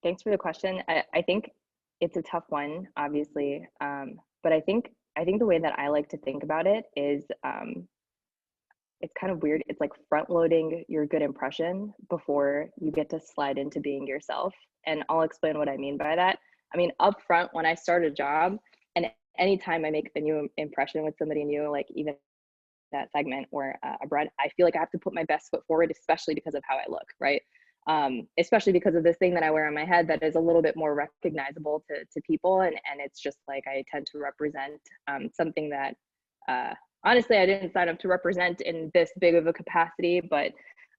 Speaker 4: Thanks for the question. I think it's a tough one, obviously, but I think the way that I like to think about it is it's kind of weird. It's like front loading your good impression before you get to slide into being yourself. And I'll explain what I mean by that. I mean, up front, when I start a job, and anytime I make a new impression with somebody new, like even that segment or abroad, I feel like I have to put my best foot forward, especially because of how I look, right? Especially because of this thing that I wear on my head that is a little bit more recognizable to people. And it's just like, I tend to represent something that honestly, I didn't sign up to represent in this big of a capacity, but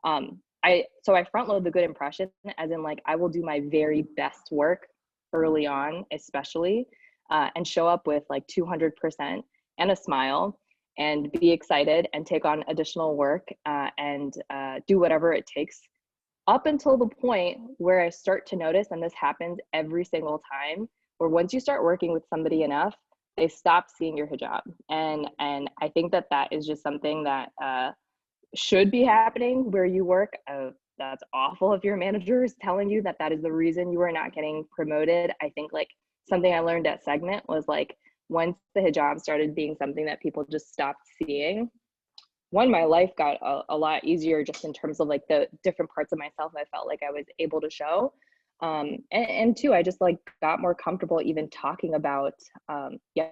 Speaker 4: I front load the good impression, as in like, I will do my very best work early on, especially, and show up with like 200% and a smile and be excited and take on additional work and do whatever it takes, up until the point where I start to notice, and this happens every single time, where once you start working with somebody enough, they stop seeing your hijab. And I think that is just something that should be happening where you work. That's awful if your manager is telling you that is the reason you are not getting promoted. I think like something I learned at Segment was like, once the hijab started being something that people just stopped seeing, my life got a lot easier just in terms of like the different parts of myself I felt like I was able to show. And two, I just like got more comfortable even talking about, yeah,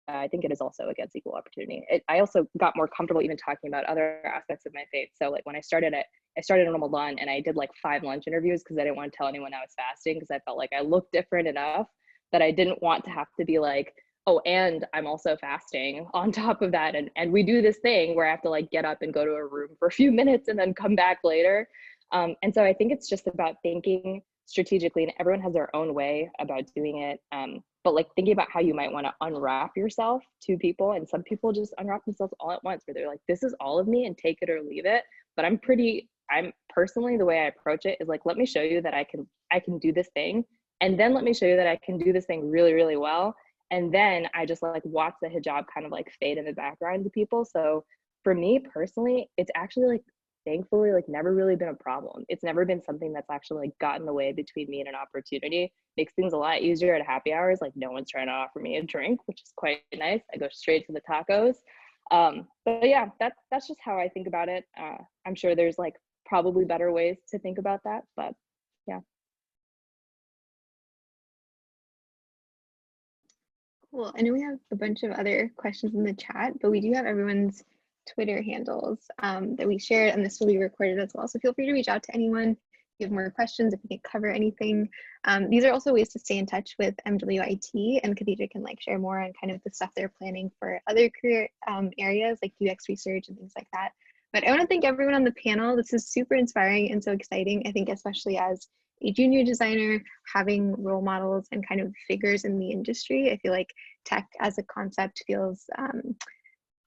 Speaker 4: I think it is also against equal opportunity. I also got more comfortable even talking about other aspects of my faith. So like when I started in Ramadan, and I did like 5 lunch interviews because I didn't want to tell anyone I was fasting, because I felt like I looked different enough that I didn't want to have to be like, oh, and I'm also fasting on top of that. And we do this thing where I have to like get up and go to a room for a few minutes and then come back later. And so I think it's just about thinking strategically, and everyone has their own way about doing it. But like thinking about how you might want to unwrap yourself to people. And some people just unwrap themselves all at once, where they're like, this is all of me and take it or leave it. But I'm personally, the way I approach it is like, let me show you that I can do this thing. And then let me show you that I can do this thing really, really well. And then I just like watch the hijab kind of like fade in the background to people. So for me personally, it's actually like, thankfully, like never really been a problem. It's never been something that's actually like gotten in the way between me and an opportunity. Makes things a lot easier at happy hours. Like no one's trying to offer me a drink, which is quite nice. I go straight to the tacos. But yeah, that's just how I think about it. I'm sure there's like probably better ways to think about that, but yeah.
Speaker 2: Cool. I know we have a bunch of other questions in the chat, but we do have everyone's Twitter handles that we shared, and this will be recorded as well. So feel free to reach out to anyone if you have more questions, if we can cover anything. These are also ways to stay in touch with MWIT, and Khadija can like share more on kind of the stuff they're planning for other career areas like UX research and things like that. But I want to thank everyone on the panel. This is super inspiring and so exciting. I think especially as a junior designer, having role models and kind of figures in the industry, I feel like tech as a concept feels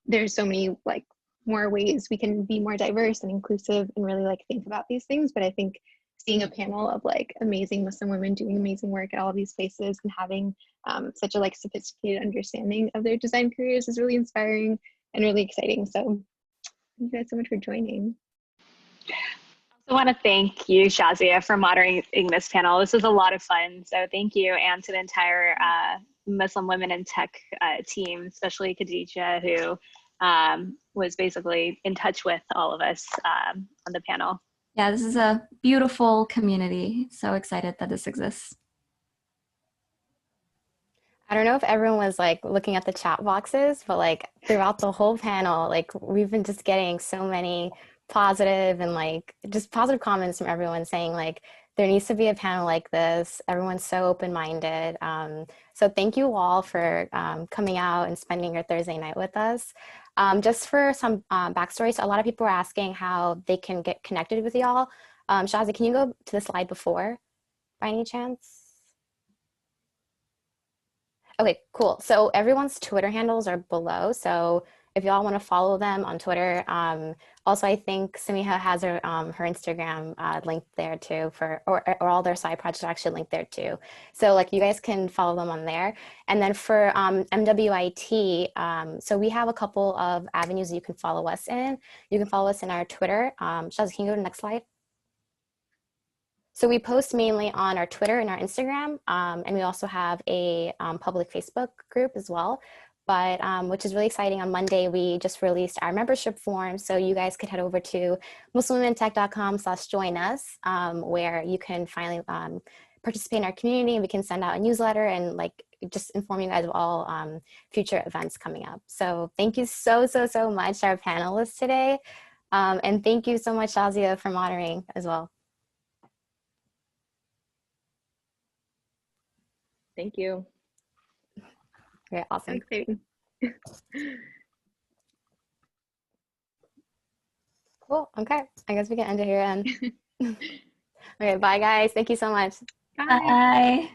Speaker 2: there's so many like more ways we can be more diverse and inclusive and really like think about these things. But I think seeing a panel of like amazing Muslim women doing amazing work at all these places and having such a like sophisticated understanding of their design careers is really inspiring and really exciting. So thank you guys so much for joining.
Speaker 3: I want to thank you, Shazia, for moderating this panel. This was a lot of fun. So thank you, and to the entire Muslim Women in Tech team, especially Khadija, who was basically in touch with all of us on the panel.
Speaker 5: Yeah, this is a beautiful community. So excited that this exists.
Speaker 1: I don't know if everyone was like looking at the chat boxes, but like throughout the whole panel, like we've been just getting so many positive and like just positive comments from everyone saying like there needs to be a panel like this. Everyone's so open-minded. So thank you all for coming out and spending your Thursday night with us. Just for some backstory, so a lot of people were asking how they can get connected with y'all. Shazi, can you go to the slide before by any chance? Okay, cool. So everyone's Twitter handles are below. So if y'all want to follow them on Twitter, also I think Samiha has her Instagram linked there too, or all their side projects are actually linked there too. So like you guys can follow them on there. And then for MWIT, so we have a couple of avenues you can follow us in. You can follow us in our Twitter. Shaz, can you go to the next slide? So we post mainly on our Twitter and our Instagram, and we also have a public Facebook group as well. But which is really exciting, on Monday, we just released our membership form. So you guys could head over to muslimwomentech.com/join us, where you can finally participate in our community, and we can send out a newsletter and like just inform you guys of all future events coming up. So thank you so much, our panelists today. And thank you so much, Shazia, for moderating as well.
Speaker 4: Thank you.
Speaker 1: Okay, awesome.
Speaker 2: Exciting.
Speaker 1: Cool. Okay. I guess we can end it here then. Okay, bye guys. Thank you so much.
Speaker 2: Bye.
Speaker 5: Bye.